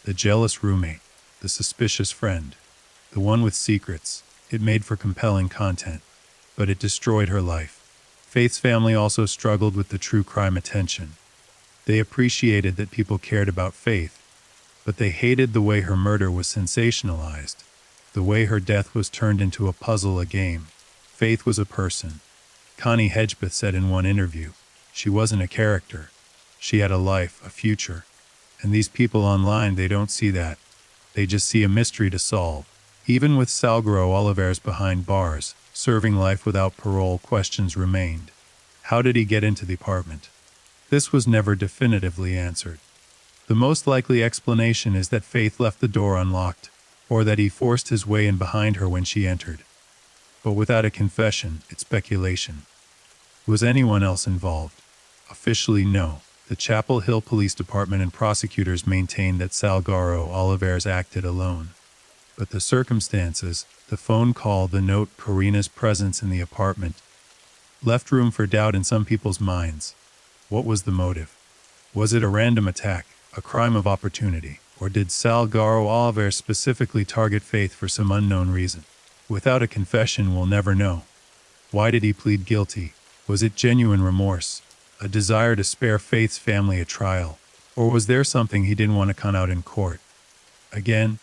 The jealous roommate, the suspicious friend, the one with secrets. It made for compelling content, but it destroyed her life. Faith's family also struggled with the true crime attention. They appreciated that people cared about Faith, but they hated the way her murder was sensationalized, the way her death was turned into a puzzle, a game. Faith was a person. Connie Hedgepeth said in one interview, she wasn't a character. She had a life, a future. And these people online, they don't see that. They just see a mystery to solve. Even with Salguero Olivares behind bars, serving life without parole, questions remained. How did he get into the apartment? This was never definitively answered. The most likely explanation is that Faith left the door unlocked, or that he forced his way in behind her when she entered. But without a confession, it's speculation. Was anyone else involved? Officially, no. The Chapel Hill Police Department and prosecutors maintained that Salguero Olivares acted alone. But the circumstances, the phone call, the note, Karina's presence in the apartment, left room for doubt in some people's minds. What was the motive? Was it a random attack, a crime of opportunity, or did Salguero Olivares specifically target Faith for some unknown reason? Without a confession, we'll never know. Why did he plead guilty? Was it genuine remorse, a desire to spare Faith's family a trial, or was there something he didn't want to come out in court? Again,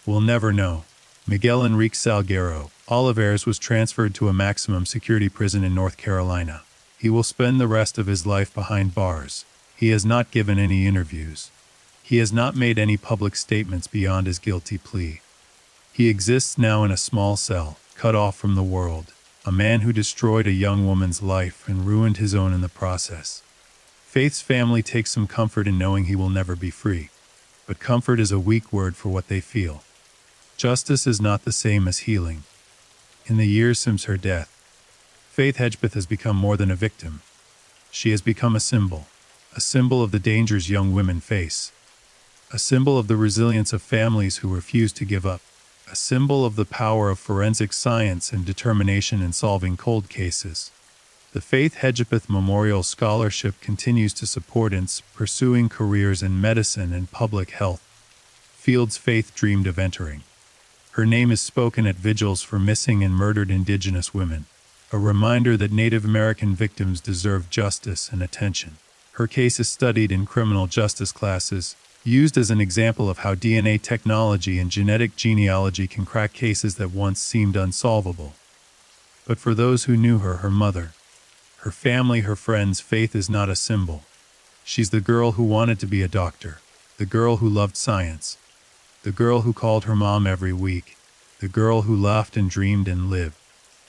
we'll never know. Miguel Enrique Salguero Olivares was transferred to a maximum security prison in North Carolina. He will spend the rest of his life behind bars. He has not given any interviews. He has not made any public statements beyond his guilty plea. He exists now in a small cell, cut off from the world, a man who destroyed a young woman's life and ruined his own in the process. Faith's family takes some comfort in knowing he will never be free. But comfort is a weak word for what they feel. Justice is not the same as healing. In the years since her death, Faith Hedgepeth has become more than a victim. She has become a symbol of the dangers young women face, a symbol of the resilience of families who refuse to give up, a symbol of the power of forensic science and determination in solving cold cases. The Faith Hedgepeth Memorial Scholarship continues to support students pursuing careers in medicine and public health, fields Faith dreamed of entering. Her name is spoken at vigils for missing and murdered Indigenous women, a reminder that Native American victims deserve justice and attention. Her case is studied in criminal justice classes, used as an example of how DNA technology and genetic genealogy can crack cases that once seemed unsolvable. But for those who knew her, her mother, her family, her friends, Faith is not a symbol. She's the girl who wanted to be a doctor, the girl who loved science, the girl who called her mom every week, the girl who laughed and dreamed and lived,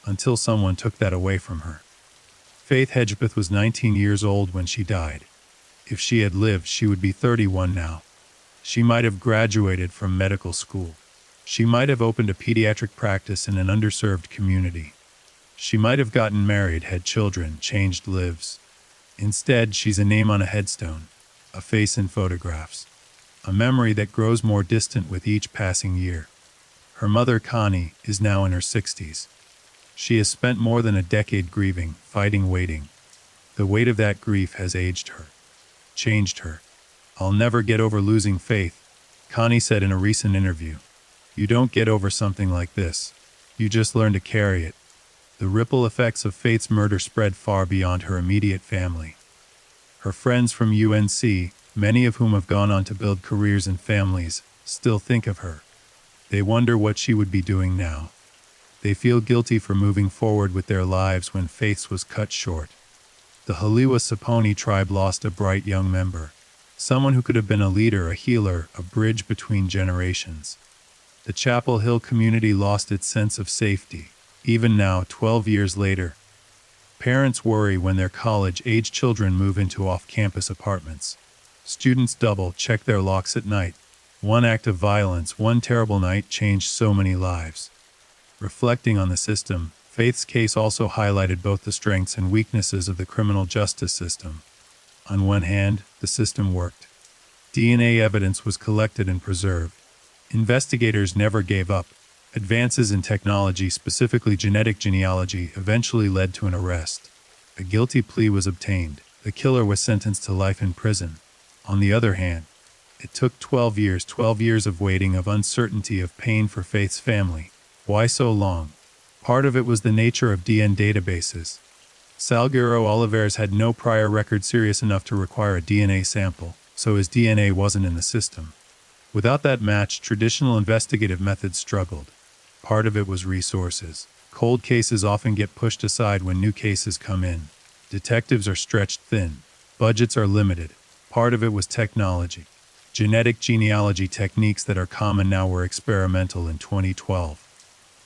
until someone took that away from her. Faith Hedgepeth was 19 years old when she died. If she had lived, she would be 31 now. She might have graduated from medical school. She might have opened a pediatric practice in an underserved community. She might have gotten married, had children, changed lives. Instead, she's a name on a headstone, a face in photographs, a memory that grows more distant with each passing year. Her mother, Connie, is now in her 60s. She has spent more than a decade grieving, fighting, waiting. The weight of that grief has aged her, changed her. I'll never get over losing Faith, Connie said in a recent interview. You don't get over something like this. You just learn to carry it. The ripple effects of Faith's murder spread far beyond her immediate family. Her friends from UNC, many of whom have gone on to build careers and families, still think of her. They wonder what she would be doing now. They feel guilty for moving forward with their lives when Faith's was cut short. The Haliwa Saponi tribe lost a bright young member, someone who could have been a leader, a healer, a bridge between generations. The Chapel Hill community lost its sense of safety. Even now, 12 years later, parents worry when their college-age children move into off-campus apartments. Students double-check their locks at night. One act of violence, one terrible night changed so many lives. Reflecting on the system, Faith's case also highlighted both the strengths and weaknesses of the criminal justice system. On one hand, the system worked. DNA evidence was collected and preserved. Investigators never gave up. Advances in technology, specifically genetic genealogy, eventually led to an arrest. A guilty plea was obtained. The killer was sentenced to life in prison. On the other hand, it took 12 years of waiting, of uncertainty, of pain for Faith's family. Why so long? Part of it was the nature of DNA databases. Salguero Olivares had no prior record serious enough to require a DNA sample, so his DNA wasn't in the system. Without that match, traditional investigative methods struggled. Part of it was resources. Cold cases often get pushed aside when new cases come in. Detectives are stretched thin. Budgets are limited. Part of it was technology. Genetic genealogy techniques that are common now were experimental in 2012.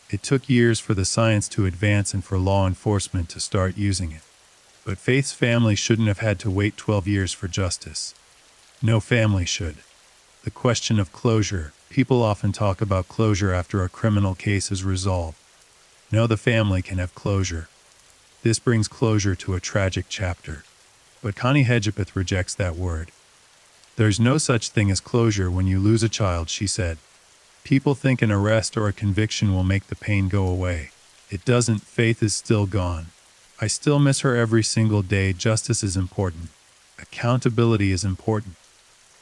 It took years for the science to advance and for law enforcement to start using it. But Faith's family shouldn't have had to wait 12 years for justice. No family should. The question of closure. People often talk about closure after a criminal case is resolved. No, the family can have closure. This brings closure to a tragic chapter. But Connie Hedgepeth rejects that word. There's no such thing as closure when you lose a child, she said. People think an arrest or a conviction will make the pain go away. It doesn't. Faith is still gone. I still miss her every single day. Justice is important. Accountability is important.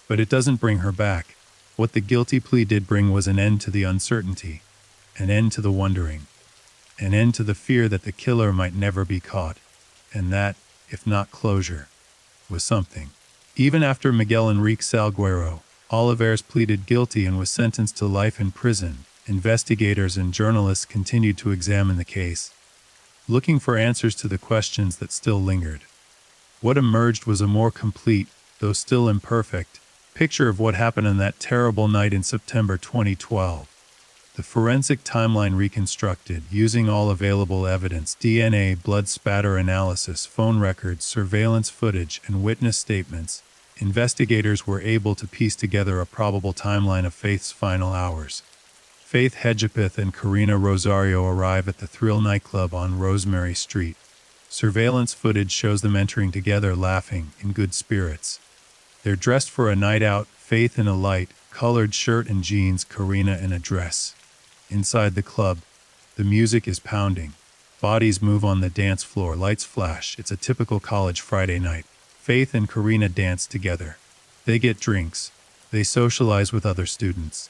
But it doesn't bring her back. What the guilty plea did bring was an end to the uncertainty, an end to the wondering, an end to the fear that the killer might never be caught, and that, if not closure, was something. Even after Miguel Enrique Salguero, Olivares pleaded guilty and was sentenced to life in prison, investigators and journalists continued to examine the case, looking for answers to the questions that still lingered. What emerged was a more complete, though still imperfect, picture of what happened on that terrible night in September 2012. The forensic timeline reconstructed, using all available evidence, DNA, blood spatter analysis, phone records, surveillance footage, and witness statements, investigators were able to piece together a probable timeline of Faith's final hours. Faith Hedgepeth and Karina Rosario arrive at the Thrill nightclub on Rosemary Street. Surveillance footage shows them entering together, laughing, in good spirits. They're dressed for a night out, Faith in a light, colored shirt and jeans, Karina in a dress. Inside the club, the music is pounding. Bodies move on the dance floor, lights flash. It's a typical college Friday night. Faith and Karina dance together. They get drinks. They socialize with other students.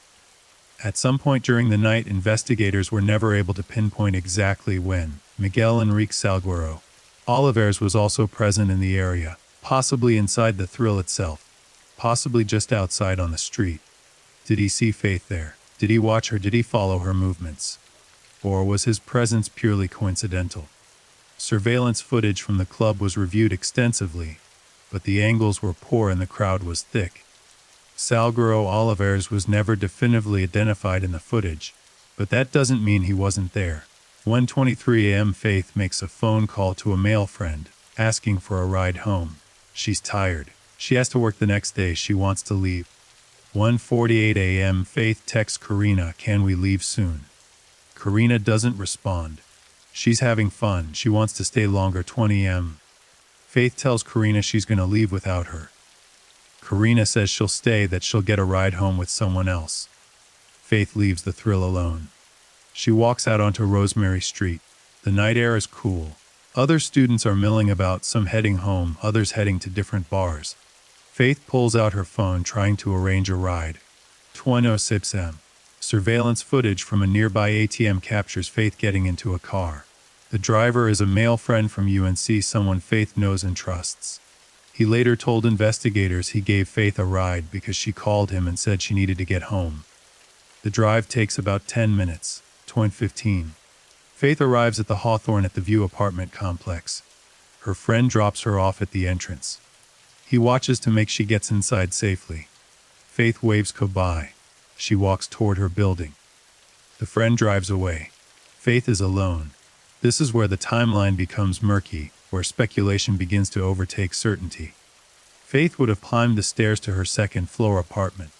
At some point during the night, investigators were never able to pinpoint exactly when. Miguel Enrique Salguero, Olivares, was also present in the area, possibly inside the Thrill itself, possibly just outside on the street. Did he see Faith there? Did he watch her? Did he follow her movements? Or was his presence purely coincidental? Surveillance footage from the club was reviewed extensively, but the angles were poor and the crowd was thick. Salguero Olivares was never definitively identified in the footage, but that doesn't mean he wasn't there. 1:23 a.m. Faith makes a phone call to a male friend, asking for a ride home. She's tired. She has to work the next day. She wants to leave. 1:48 a.m. Faith texts Karina, "Can we leave soon?" Karina doesn't respond. She's having fun. She wants to stay longer. 20 a.m. Faith tells Karina she's going to leave without her. Karina says she'll stay, that she'll get a ride home with someone else. Faith leaves the Thrill alone. She walks out onto Rosemary Street. The night air is cool. Other students are milling about, some heading home, others heading to different bars. Faith pulls out her phone, trying to arrange a ride. 20:06 a.m. Surveillance footage from a nearby ATM captures Faith getting into a car. The driver is a male friend from UNC, someone Faith knows and trusts. He later told investigators he gave Faith a ride because she called him and said she needed to get home. The drive takes about 10 minutes. 20:15. Faith arrives at the Hawthorne at the View apartment complex. Her friend drops her off at the entrance. He watches to make she gets inside safely. Faith waves goodbye. She walks toward her building. The friend drives away. Faith is alone. This is where the timeline becomes murky, where speculation begins to overtake certainty. Faith would have climbed the stairs to her second-floor apartment.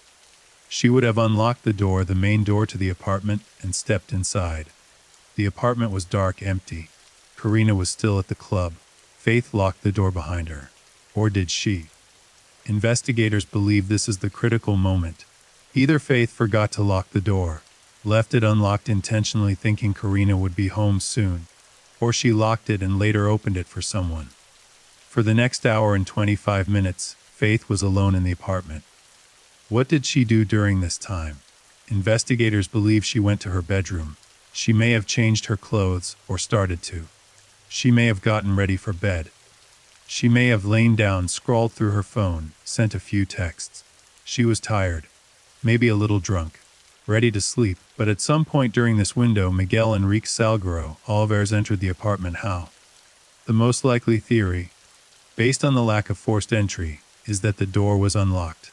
She would have unlocked the door, the main door to the apartment, and stepped inside. The apartment was dark, empty. Karina was still at the club. Faith locked the door behind her. Or did she? Investigators believe this is the critical moment. Either Faith forgot to lock the door, left it unlocked intentionally thinking Karina would be home soon, or she locked it and later opened it for someone. For the next hour and 25 minutes, Faith was alone in the apartment. What did she do during this time? Investigators believe she went to her bedroom. She may have changed her clothes, or started to. She may have gotten ready for bed. She may have lain down, scrolled through her phone, sent a few texts. She was tired. maybe a little drunk, ready to sleep, but at some point during this window Miguel Enrique Salguero Olivares entered the apartment. How? The most likely theory, based on the lack of forced entry, is that the door was unlocked.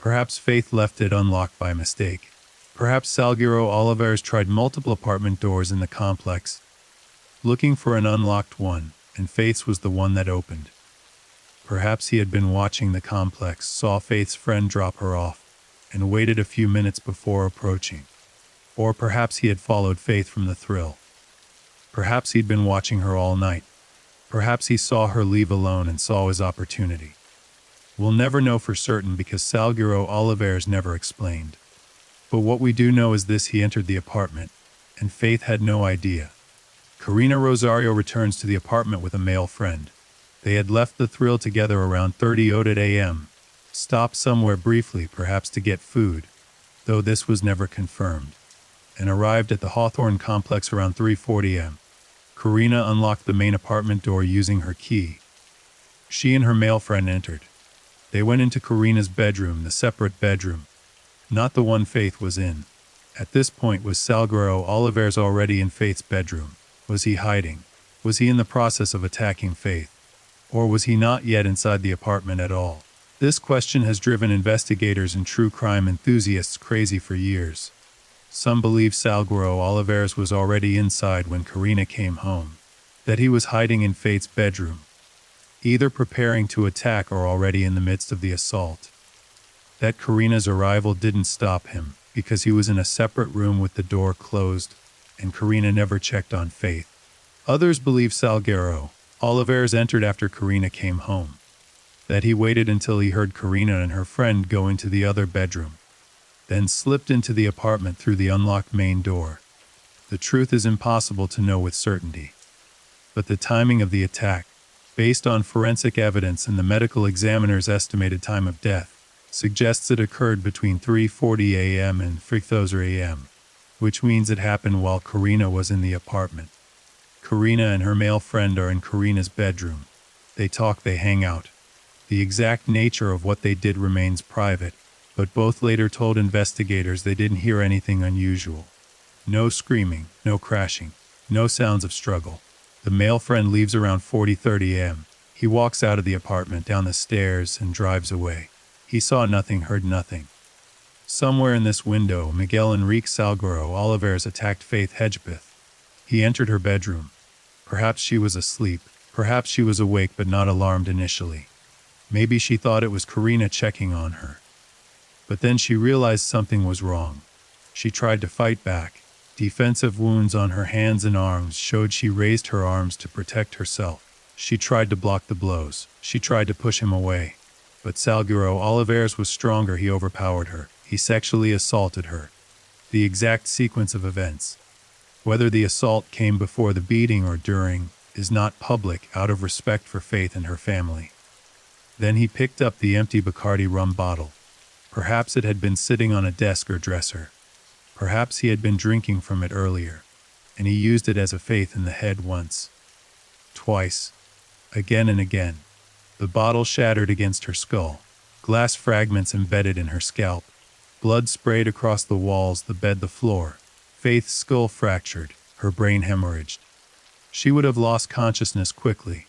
Perhaps Faith left it unlocked by mistake. Perhaps Salguero Olivares tried multiple apartment doors in the complex, looking for an unlocked one, and Faith's was the one that opened. Perhaps he had been watching the complex, saw Faith's friend drop her off, and waited a few minutes before approaching. Or perhaps he had followed Faith from the thrill. Perhaps he'd been watching her all night. Perhaps he saw her leave alone and saw his opportunity. We'll never know for certain because Salguero Olivares never explained. But what we do know is this: he entered the apartment, and Faith had no idea. Karina Rosario returns to the apartment with a male friend. They had left the thrill together around 30:00 a.m., stopped somewhere briefly, perhaps to get food, though this was never confirmed, and arrived at the Hawthorne complex around 3:40 am. Karina unlocked the main apartment door using her key. She and her male friend entered. They went into Karina's bedroom, the separate bedroom, not the one Faith was in. At this point, was Salguero Olivares already in Faith's bedroom? Was he hiding? Was he in the process of attacking Faith? Or was he not yet inside the apartment at all? This question has driven investigators and true crime enthusiasts crazy for years. Some believe Salguero Olivares was already inside when Karina came home, that he was hiding in Faith's bedroom, either preparing to attack or already in the midst of the assault. That Karina's arrival didn't stop him, because he was in a separate room with the door closed, and Karina never checked on Faith. Others believe Salguero Olivares entered after Karina came home, that he waited until he heard Karina and her friend go into the other bedroom, then slipped into the apartment through the unlocked main door. The truth is impossible to know with certainty. But the timing of the attack, based on forensic evidence and the medical examiner's estimated time of death, suggests it occurred between 3:40 a.m. and 3:00 a.m., which means it happened while Karina was in the apartment. Karina and her male friend are in Karina's bedroom. They talk, they hang out. The exact nature of what they did remains private, but both later told investigators they didn't hear anything unusual. No screaming, no crashing, no sounds of struggle. The male friend leaves around 40:30 am. He walks out of the apartment, down the stairs, and drives away. He saw nothing, heard nothing. Somewhere in this window, Miguel Enrique Salguero Olivares attacked Faith Hedgebeth. He entered her bedroom. Perhaps she was asleep. Perhaps she was awake but not alarmed initially. Maybe she thought it was Karina checking on her. But then she realized something was wrong. She tried to fight back. Defensive wounds on her hands and arms showed she raised her arms to protect herself. She tried to block the blows. She tried to push him away. But Salguero Olivares was stronger. He overpowered her. He sexually assaulted her. The exact sequence of events, whether the assault came before the beating or during, is not public out of respect for Faith and her family. Then he picked up the empty Bacardi rum bottle. Perhaps it had been sitting on a desk or dresser. Perhaps he had been drinking from it earlier, and he used it as a Faith in the head once, twice, again and again. The bottle shattered against her skull. Glass fragments embedded in her scalp. Blood sprayed across the walls, the bed, the floor. Faith's skull fractured, her brain hemorrhaged. She would have lost consciousness quickly.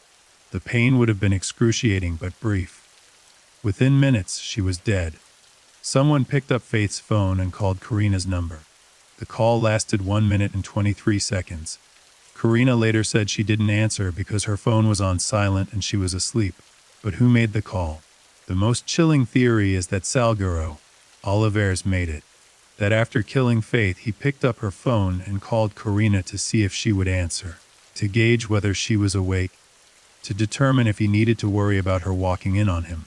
The pain would have been excruciating but brief. Within minutes, she was dead. Someone picked up Faith's phone and called Karina's number. The call lasted 1 minute and 23 seconds. Karina later said she didn't answer because her phone was on silent and she was asleep. But who made the call? The most chilling theory is that Salguero Olivares made it. That after killing Faith, he picked up her phone and called Karina to see if she would answer, to gauge whether she was awake, to determine if he needed to worry about her walking in on him.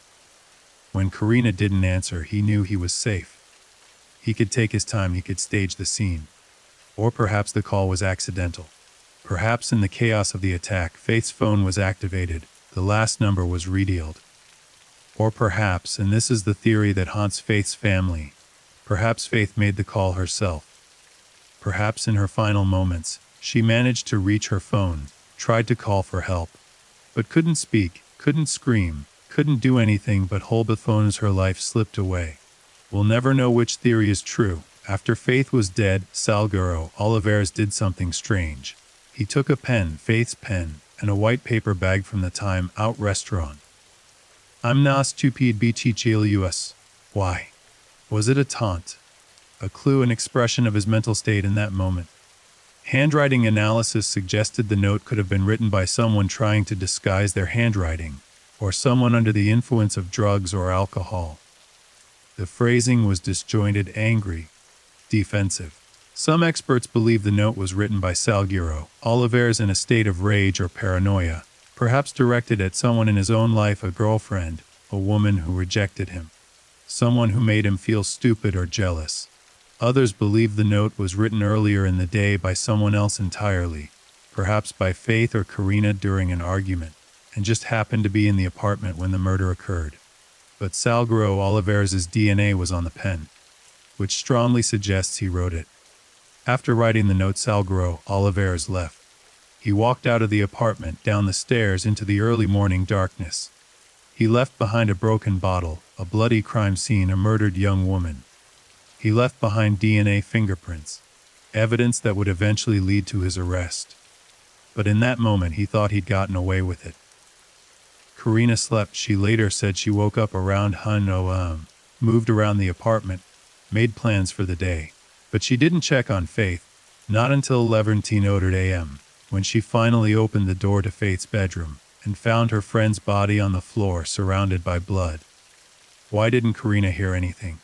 When Karina didn't answer, he knew he was safe. He could take his time, he could stage the scene. Or perhaps the call was accidental. Perhaps in the chaos of the attack, Faith's phone was activated, the last number was redialed. Or perhaps, and this is the theory that haunts Faith's family, perhaps Faith made the call herself. Perhaps in her final moments, she managed to reach her phone, tried to call for help, but couldn't speak, couldn't scream, couldn't do anything but hold the phone as her life slipped away. We'll never know which theory is true. After Faith was dead, Salguero Olivares did something strange. He took a pen, Faith's pen, and a white paper bag from the Time Out restaurant. I'm not stupid btchilus. Why? Was it a taunt? A clue, an expression of his mental state in that moment? Handwriting analysis suggested the note could have been written by someone trying to disguise their handwriting, or someone under the influence of drugs or alcohol. The phrasing was disjointed, angry, defensive. Some experts believe the note was written by Salguero Olivares in a state of rage or paranoia, perhaps directed at someone in his own life, a girlfriend, a woman who rejected him, someone who made him feel stupid or jealous. Others believe the note was written earlier in the day by someone else entirely, perhaps by Faith or Karina during an argument, and just happened to be in the apartment when the murder occurred. But Salguero Olivares' DNA was on the pen, which strongly suggests he wrote it. After writing the note, Salguero Olivares left. He walked out of the apartment, down the stairs into the early morning darkness. He left behind a broken bottle, a bloody crime scene, a murdered young woman. He left behind DNA fingerprints, evidence that would eventually lead to his arrest. But in that moment, he thought he'd gotten away with it. Karina slept. She later said she woke up around moved around the apartment, made plans for the day. But she didn't check on Faith, not until 11:00 a.m., when she finally opened the door to Faith's bedroom and found her friend's body on the floor surrounded by blood. Why didn't Karina hear anything?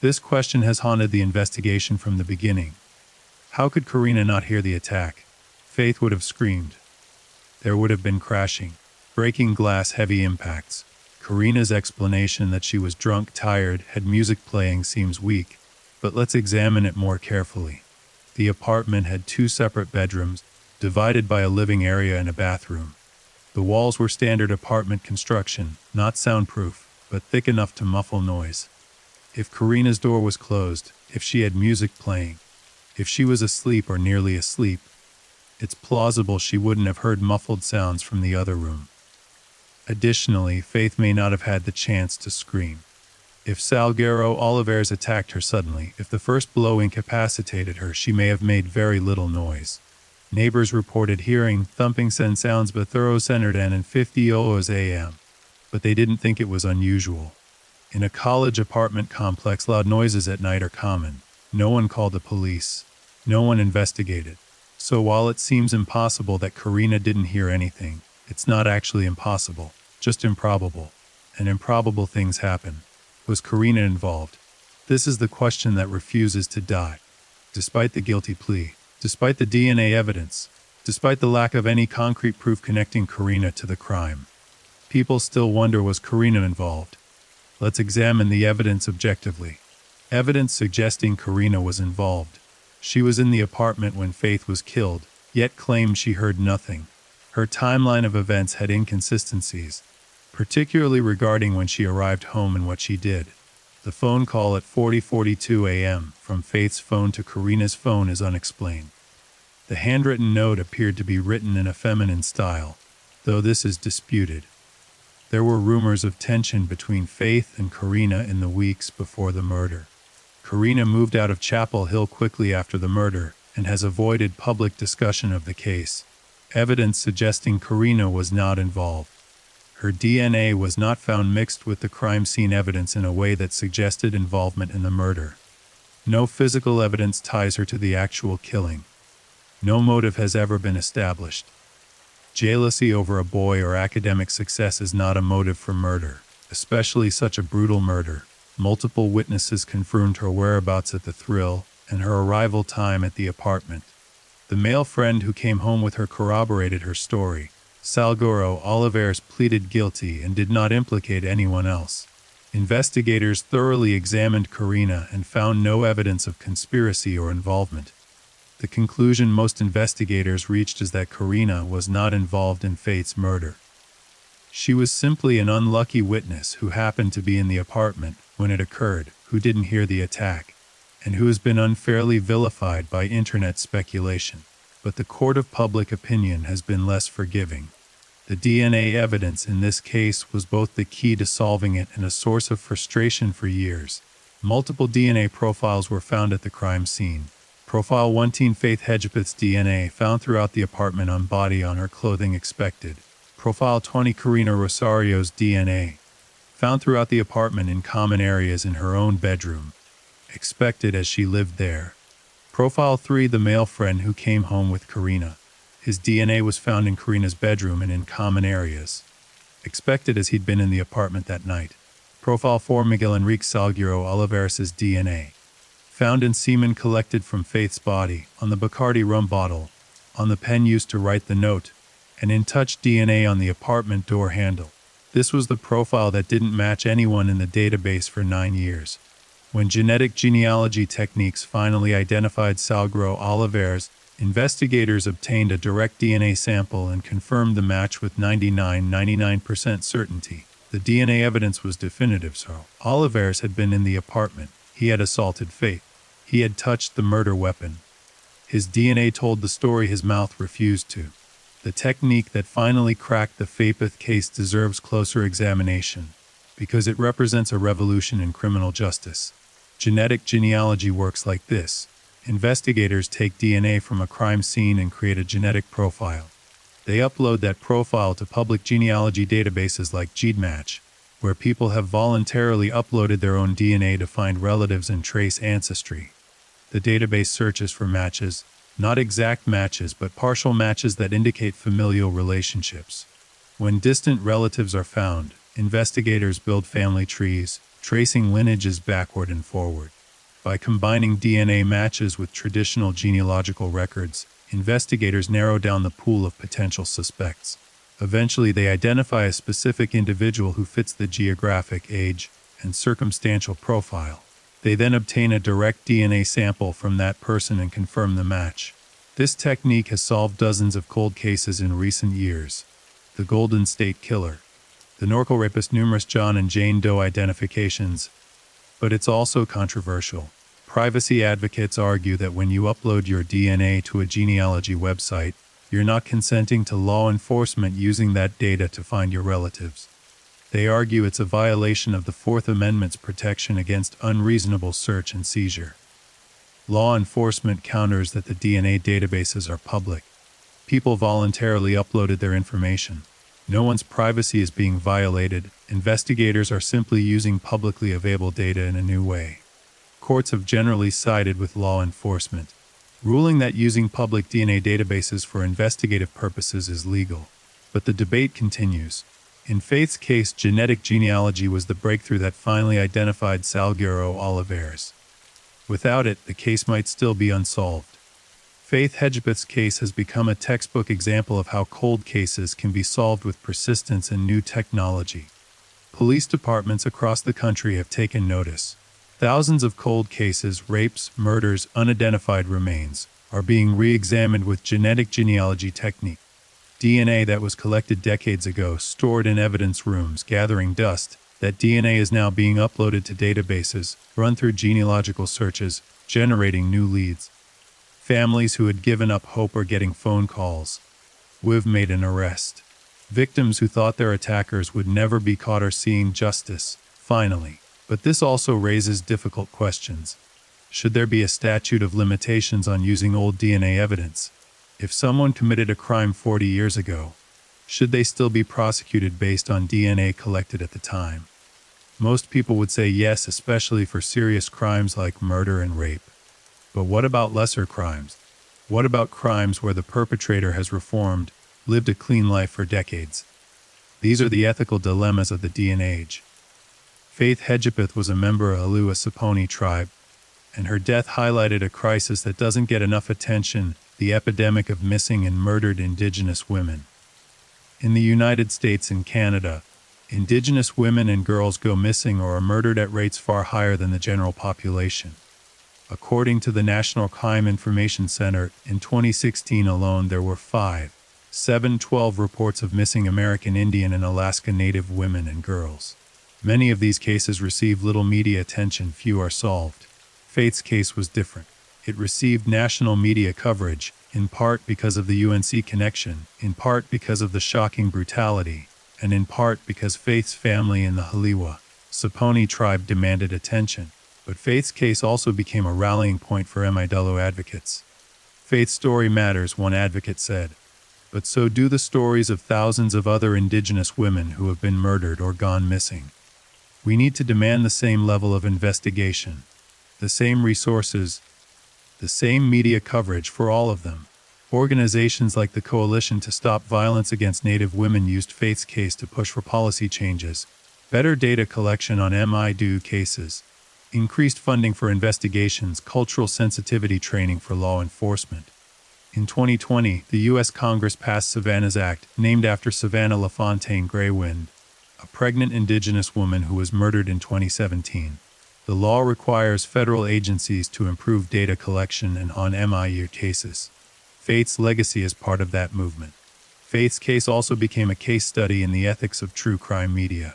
This question has haunted the investigation from the beginning. How could Karina not hear the attack? Faith would have screamed. There would have been crashing, breaking glass, heavy impacts. Karina's explanation that she was drunk, tired, had music playing seems weak, but let's examine it more carefully. The apartment had 2 separate bedrooms, divided by a living area and a bathroom. The walls were standard apartment construction, not soundproof, but thick enough to muffle noise. If Karina's door was closed, if she had music playing, if she was asleep or nearly asleep, it's plausible she wouldn't have heard muffled sounds from the other room. Additionally, Faith may not have had the chance to scream. If Salguero Olivares attacked her suddenly, if the first blow incapacitated her, she may have made very little noise. Neighbors reported hearing thumping sounds bethuro centered and 50 a.m., but they didn't think it was unusual. In a college apartment complex, loud noises at night are common. No one called the police. No one investigated. So while it seems impossible that Karina didn't hear anything, it's not actually impossible, just improbable. And improbable things happen. Was Karina involved? This is the question that refuses to die. Despite the guilty plea, despite the DNA evidence, despite the lack of any concrete proof connecting Karina to the crime, people still wonder, was Karina involved? Let's examine the evidence objectively. Evidence suggesting Karina was involved. She was in the apartment when Faith was killed, yet claimed she heard nothing. Her timeline of events had inconsistencies, particularly regarding when she arrived home and what she did. The phone call at 40:42 a.m. from Faith's phone to Karina's phone is unexplained. The handwritten note appeared to be written in a feminine style, though this is disputed. There were rumors of tension between Faith and Karina in the weeks before the murder. Karina moved out of Chapel Hill quickly after the murder and has avoided public discussion of the case. Evidence suggesting Karina was not involved. Her DNA was not found mixed with the crime scene evidence in a way that suggested involvement in the murder. No physical evidence ties her to the actual killing. No motive has ever been established. Jealousy over a boy or academic success is not a motive for murder, especially such a brutal murder. Multiple witnesses confirmed her whereabouts at the Thrill and her arrival time at the apartment. The male friend who came home with her corroborated her story. Salguero Olivares pleaded guilty and did not implicate anyone else. Investigators thoroughly examined Karina and found no evidence of conspiracy or involvement. The conclusion most investigators reached is that Karina was not involved in Faith's murder. She was simply an unlucky witness who happened to be in the apartment when it occurred, who didn't hear the attack, and who has been unfairly vilified by internet speculation. But the court of public opinion has been less forgiving. The DNA evidence in this case was both the key to solving it and a source of frustration for years. Multiple DNA profiles were found at the crime scene. Profile 1 Teen Faith Hedgepeth's DNA found throughout the apartment on body on her clothing expected. Profile 20 Karina Rosario's DNA found throughout the apartment in common areas in her own bedroom. Expected as she lived there. Profile 3 The male friend who came home with Karina. His DNA was found in Karina's bedroom and in common areas. Expected as he'd been in the apartment that night. Profile 4 Miguel Enrique Salguero Olivares' DNA. Found in semen collected from Faith's body, on the Bacardi rum bottle, on the pen used to write the note, and in touch DNA on the apartment door handle. This was the profile that didn't match anyone in the database for 9 years. When genetic genealogy techniques finally identified Salguero Olivares, investigators obtained a direct DNA sample and confirmed the match with 99% certainty. The DNA evidence was definitive, so Olivares had been in the apartment. He had assaulted Faith. He had touched the murder weapon. His DNA told the story his mouth refused to. The technique that finally cracked the Faith case deserves closer examination, because it represents a revolution in criminal justice. Genetic genealogy works like this. Investigators take DNA from a crime scene and create a genetic profile. They upload that profile to public genealogy databases like GEDmatch, where people have voluntarily uploaded their own DNA to find relatives and trace ancestry. The database searches for matches, not exact matches but partial matches that indicate familial relationships. When distant relatives are found, investigators build family trees, tracing lineages backward and forward. By combining DNA matches with traditional genealogical records, investigators narrow down the pool of potential suspects. Eventually, they identify a specific individual who fits the geographic, age, and circumstantial profile. They then obtain a direct DNA sample from that person and confirm the match. This technique has solved dozens of cold cases in recent years. The Golden State Killer, the Norco rapist, numerous John and Jane Doe identifications. But it's also controversial. Privacy advocates argue that when you upload your DNA to a genealogy website, you're not consenting to law enforcement using that data to find your relatives. They argue it's a violation of the Fourth Amendment's protection against unreasonable search and seizure. Law enforcement counters that the DNA databases are public. People voluntarily uploaded their information. No one's privacy is being violated. Investigators are simply using publicly available data in a new way. Courts have generally sided with law enforcement, ruling that using public DNA databases for investigative purposes is legal. But the debate continues. In Faith's case, genetic genealogy was the breakthrough that finally identified Salguero Olivares. Without it, the case might still be unsolved. Faith Hedgepeth's case has become a textbook example of how cold cases can be solved with persistence and new technology. Police departments across the country have taken notice. Thousands of cold cases, rapes, murders, unidentified remains, are being re-examined with genetic genealogy technique. DNA that was collected decades ago, stored in evidence rooms, gathering dust. That DNA is now being uploaded to databases, run through genealogical searches, generating new leads. Families who had given up hope are getting phone calls. "We've made an arrest." Victims who thought their attackers would never be caught are seeing justice, finally. But this also raises difficult questions. Should there be a statute of limitations on using old DNA evidence? If someone committed a crime 40 years ago, should they still be prosecuted based on DNA collected at the time? Most people would say yes, especially for serious crimes like murder and rape. But what about lesser crimes? What about crimes where the perpetrator has reformed, lived a clean life for decades? These are the ethical dilemmas of the DNA age. Faith Hedgepeth was a member of the Saponi tribe, and her death highlighted a crisis that doesn't get enough attention: the epidemic of missing and murdered Indigenous women. In the United States and Canada, Indigenous women and girls go missing or are murdered at rates far higher than the general population. According to the National Crime Information Center, in 2016 alone there were 12 reports of missing American Indian and Alaska Native women and girls. Many of these cases receive little media attention, few are solved. Faith's case was different. It received national media coverage, in part because of the UNC connection, in part because of the shocking brutality, and in part because Faith's family in the Haliwa Saponi tribe demanded attention. But Faith's case also became a rallying point for MIW advocates. Faith's story matters, one advocate said, but so do the stories of thousands of other Indigenous women who have been murdered or gone missing. We need to demand the same level of investigation, the same resources, the same media coverage for all of them. Organizations like the Coalition to Stop Violence Against Native Women used Faith's case to push for policy changes, better data collection on MIDU cases, increased funding for investigations, cultural sensitivity training for law enforcement. In 2020, the U.S. Congress passed Savannah's Act, named after Savannah LaFontaine Greywind, a pregnant Indigenous woman who was murdered in 2017. The law requires federal agencies to improve data collection and on MIU cases. Faith's legacy is part of that movement. Faith's case also became a case study in the ethics of true crime media.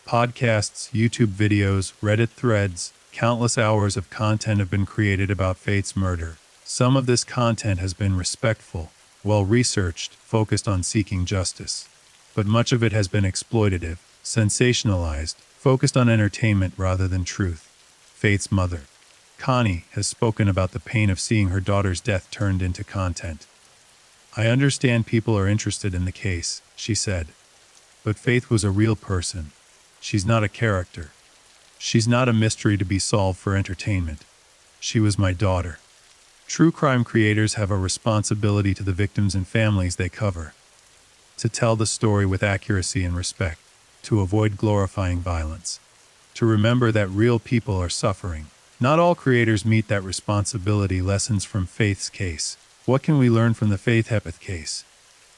Podcasts, YouTube videos, Reddit threads, countless hours of content have been created about Faith's murder. Some of this content has been respectful, well-researched, focused on seeking justice. But much of it has been exploitative, sensationalized, focused on entertainment rather than truth. Faith's mother, Connie, has spoken about the pain of seeing her daughter's death turned into content. "I understand people are interested in the case," she said. "But Faith was a real person. She's not a character. She's not a mystery to be solved for entertainment. She was my daughter." True crime creators have a responsibility to the victims and families they cover. To tell the story with accuracy and respect. To avoid glorifying violence. To remember that real people are suffering. Not all creators meet that responsibility. Lessons from Faith's case. What can we learn from the Faith Hepeth case?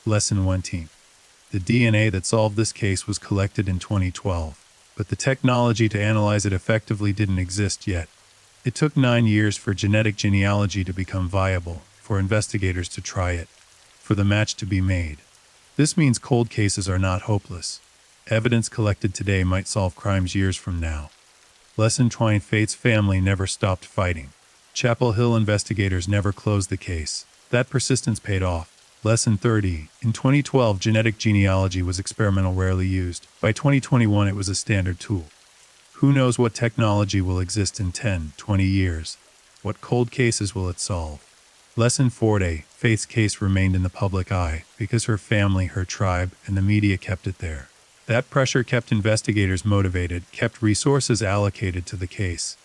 Lesson 1. The DNA that solved this case was collected in 2012, but the technology to analyze it effectively didn't exist yet. It took 9 years for genetic genealogy to become viable, for investigators to try it, for the match to be made. This means cold cases are not hopeless. Evidence collected today might solve crimes years from now. Lesson 2. Faith's family never stopped fighting. Chapel Hill investigators never closed the case. That persistence paid off. Lesson 30. In 2012, genetic genealogy was experimental, rarely used. By 2021, it was a standard tool. Who knows what technology will exist in 10, 20 years? What cold cases will it solve? Lesson 40. Faith's case remained in the public eye because her family, her tribe, and the media kept it there. That pressure kept investigators motivated, kept resources allocated to the case.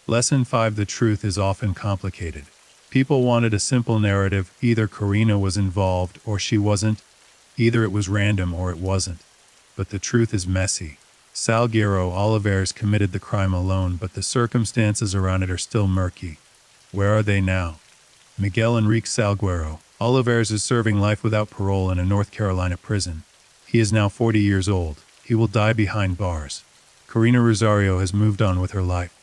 Lesson 5. The truth is often complicated. People wanted a simple narrative. Either Karina was involved or she wasn't. Either it was random or it wasn't. But the truth is messy. Salguero Olivares committed the crime alone, but the circumstances around it are still murky. Where are they now? Miguel Enrique Salguero Olivares is serving life without parole in a North Carolina prison. He is now 40 years old. He will die behind bars. Karina Rosario has moved on with her life,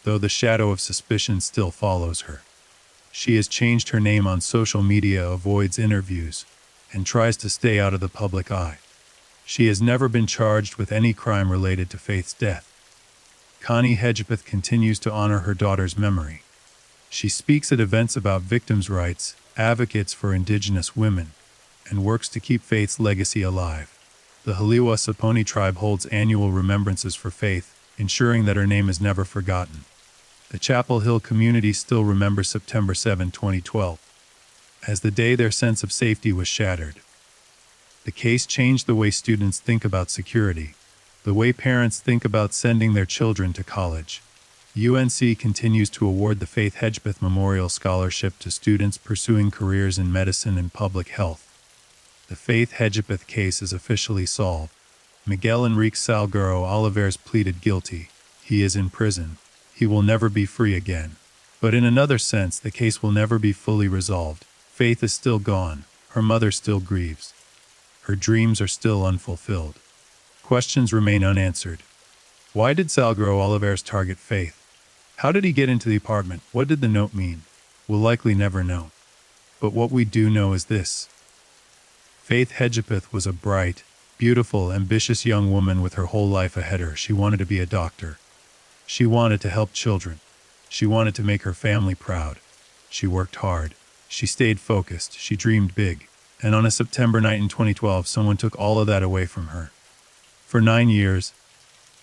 though the shadow of suspicion still follows her. She has changed her name on social media, avoids interviews, and tries to stay out of the public eye. She has never been charged with any crime related to Faith's death. Connie Hedgepeth continues to honor her daughter's memory. She speaks at events about victims' rights, advocates for Indigenous women, and works to keep Faith's legacy alive. The Haliwa Saponi tribe holds annual remembrances for Faith, ensuring that her name is never forgotten. The Chapel Hill community still remembers September 7, 2012, as the day their sense of safety was shattered. The case changed the way students think about security, the way parents think about sending their children to college. UNC continues to award the Faith Hedgepeth Memorial Scholarship to students pursuing careers in medicine and public health. The Faith Hedgepeth case is officially solved. Miguel Enrique Salguero Olivares pleaded guilty. He is in prison. He will never be free again. But in another sense, the case will never be fully resolved. Faith is still gone. Her mother still grieves. Her dreams are still unfulfilled. Questions remain unanswered. Why did Salguero Olivares target Faith? How did he get into the apartment? What did the note mean? We'll likely never know. But what we do know is this. Faith Hedgepeth was a bright, beautiful, ambitious young woman with her whole life ahead of her. She wanted to be a doctor. She wanted to help children. She wanted to make her family proud. She worked hard. She stayed focused. She dreamed big. And on a September night in 2012, someone took all of that away from her. For 9 years,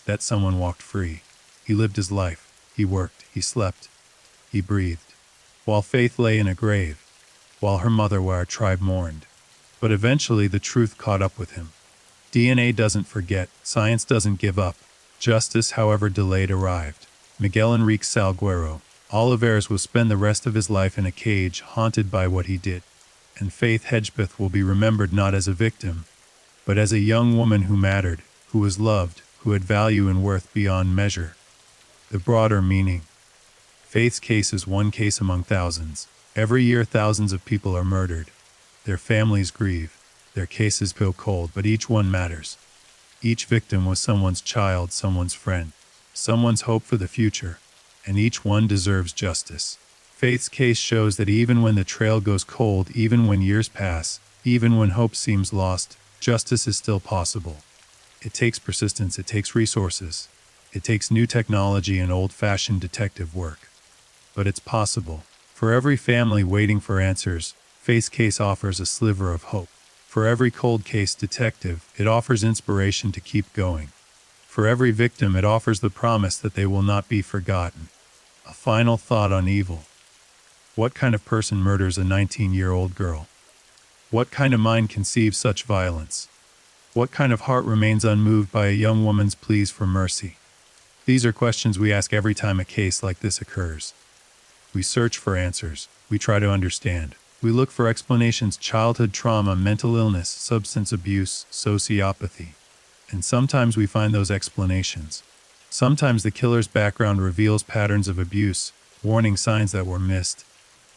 that someone walked free. He lived his life. he worked, he slept, he breathed, while Faith lay in a grave, while her mother, our tribe, mourned. But eventually the truth caught up with him. DNA doesn't forget, science doesn't give up. Justice, however delayed, arrived. Miguel Enrique Salguero Olivares will spend the rest of his life in a cage, haunted by what he did. And Faith Hedgepeth will be remembered not as a victim, but as a young woman who mattered, who was loved, who had value and worth beyond measure. The broader meaning. Faith's case is one case among thousands. Every year thousands of people are murdered. Their families grieve. Their cases go cold, but each one matters. Each victim was someone's child, someone's friend, someone's hope for the future, and each one deserves justice. Faith's case shows that even when the trail goes cold, even when years pass, even when hope seems lost, justice is still possible. It takes persistence, it takes resources, it takes new technology and old-fashioned detective work. But it's possible. For every family waiting for answers, Faith's case offers a sliver of hope. For every cold case detective, it offers inspiration to keep going. For every victim, it offers the promise that they will not be forgotten. A final thought on evil. What kind of person murders a 19-year-old girl? What kind of mind conceives such violence? What kind of heart remains unmoved by a young woman's pleas for mercy? These are questions we ask every time a case like this occurs. We search for answers. We try to understand. We look for explanations: childhood trauma, mental illness, substance abuse, sociopathy. And sometimes we find those explanations. Sometimes the killer's background reveals patterns of abuse, warning signs that were missed.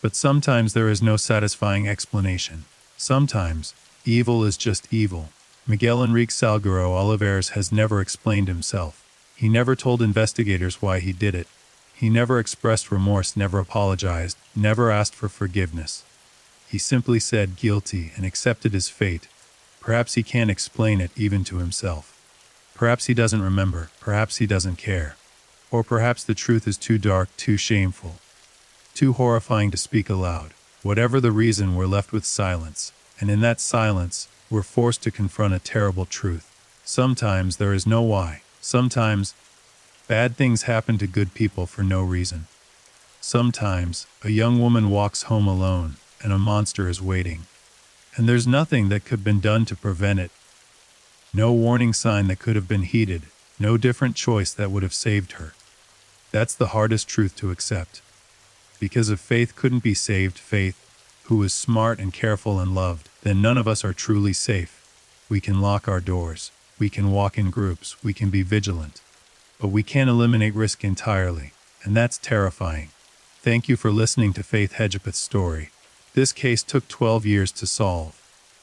But sometimes there is no satisfying explanation. Sometimes, evil is just evil. Miguel Enrique Salguero Olivares has never explained himself. He never told investigators why he did it. He never expressed remorse, never apologized, never asked for forgiveness. He simply said guilty and accepted his fate. Perhaps he can't explain it even to himself. Perhaps he doesn't remember. Perhaps he doesn't care. Or perhaps the truth is too dark, too shameful, too horrifying to speak aloud. Whatever the reason, we're left with silence. And in that silence, we're forced to confront a terrible truth. Sometimes there is no why. Sometimes, bad things happen to good people for no reason. Sometimes, a young woman walks home alone, and a monster is waiting. And there's nothing that could have been done to prevent it. No warning sign that could have been heeded. No different choice that would have saved her. That's the hardest truth to accept. Because if Faith couldn't be saved, Faith, who was smart and careful and loved, then none of us are truly safe. We can lock our doors. We can walk in groups. We can be vigilant. But we can't eliminate risk entirely. And that's terrifying. Thank you for listening to Faith Hedgepeth's story. This case took 12 years to solve.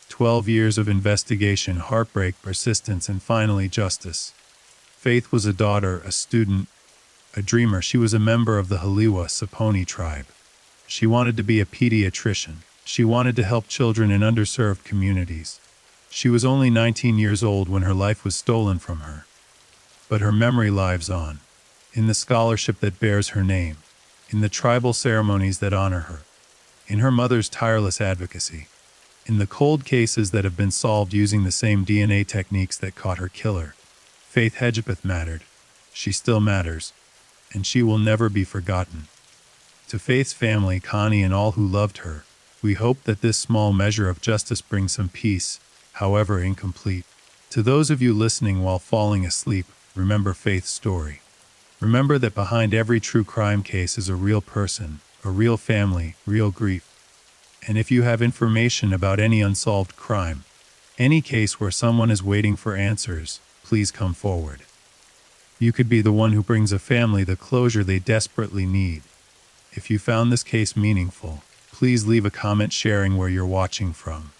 12 years of investigation, heartbreak, persistence, and finally justice. Faith was a daughter, a student, a dreamer. She was a member of the Haliwa Saponi tribe. She wanted to be a pediatrician. She wanted to help children in underserved communities. She was only 19 years old when her life was stolen from her. But her memory lives on, in the scholarship that bears her name, in the tribal ceremonies that honor her, in her mother's tireless advocacy, in the cold cases that have been solved using the same DNA techniques that caught her killer. Faith Hedgepeth mattered. She still matters. And she will never be forgotten. To Faith's family, Connie, and all who loved her, we hope that this small measure of justice brings some peace, however incomplete. To those of you listening while falling asleep, remember Faith's story. Remember that behind every true crime case is a real person, a real family, real grief. And if you have information about any unsolved crime, any case where someone is waiting for answers, please come forward. You could be the one who brings a family the closure they desperately need. If you found this case meaningful, please leave a comment sharing where you're watching from.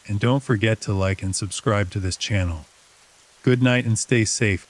And don't forget to like and subscribe to this channel. Good night and stay safe.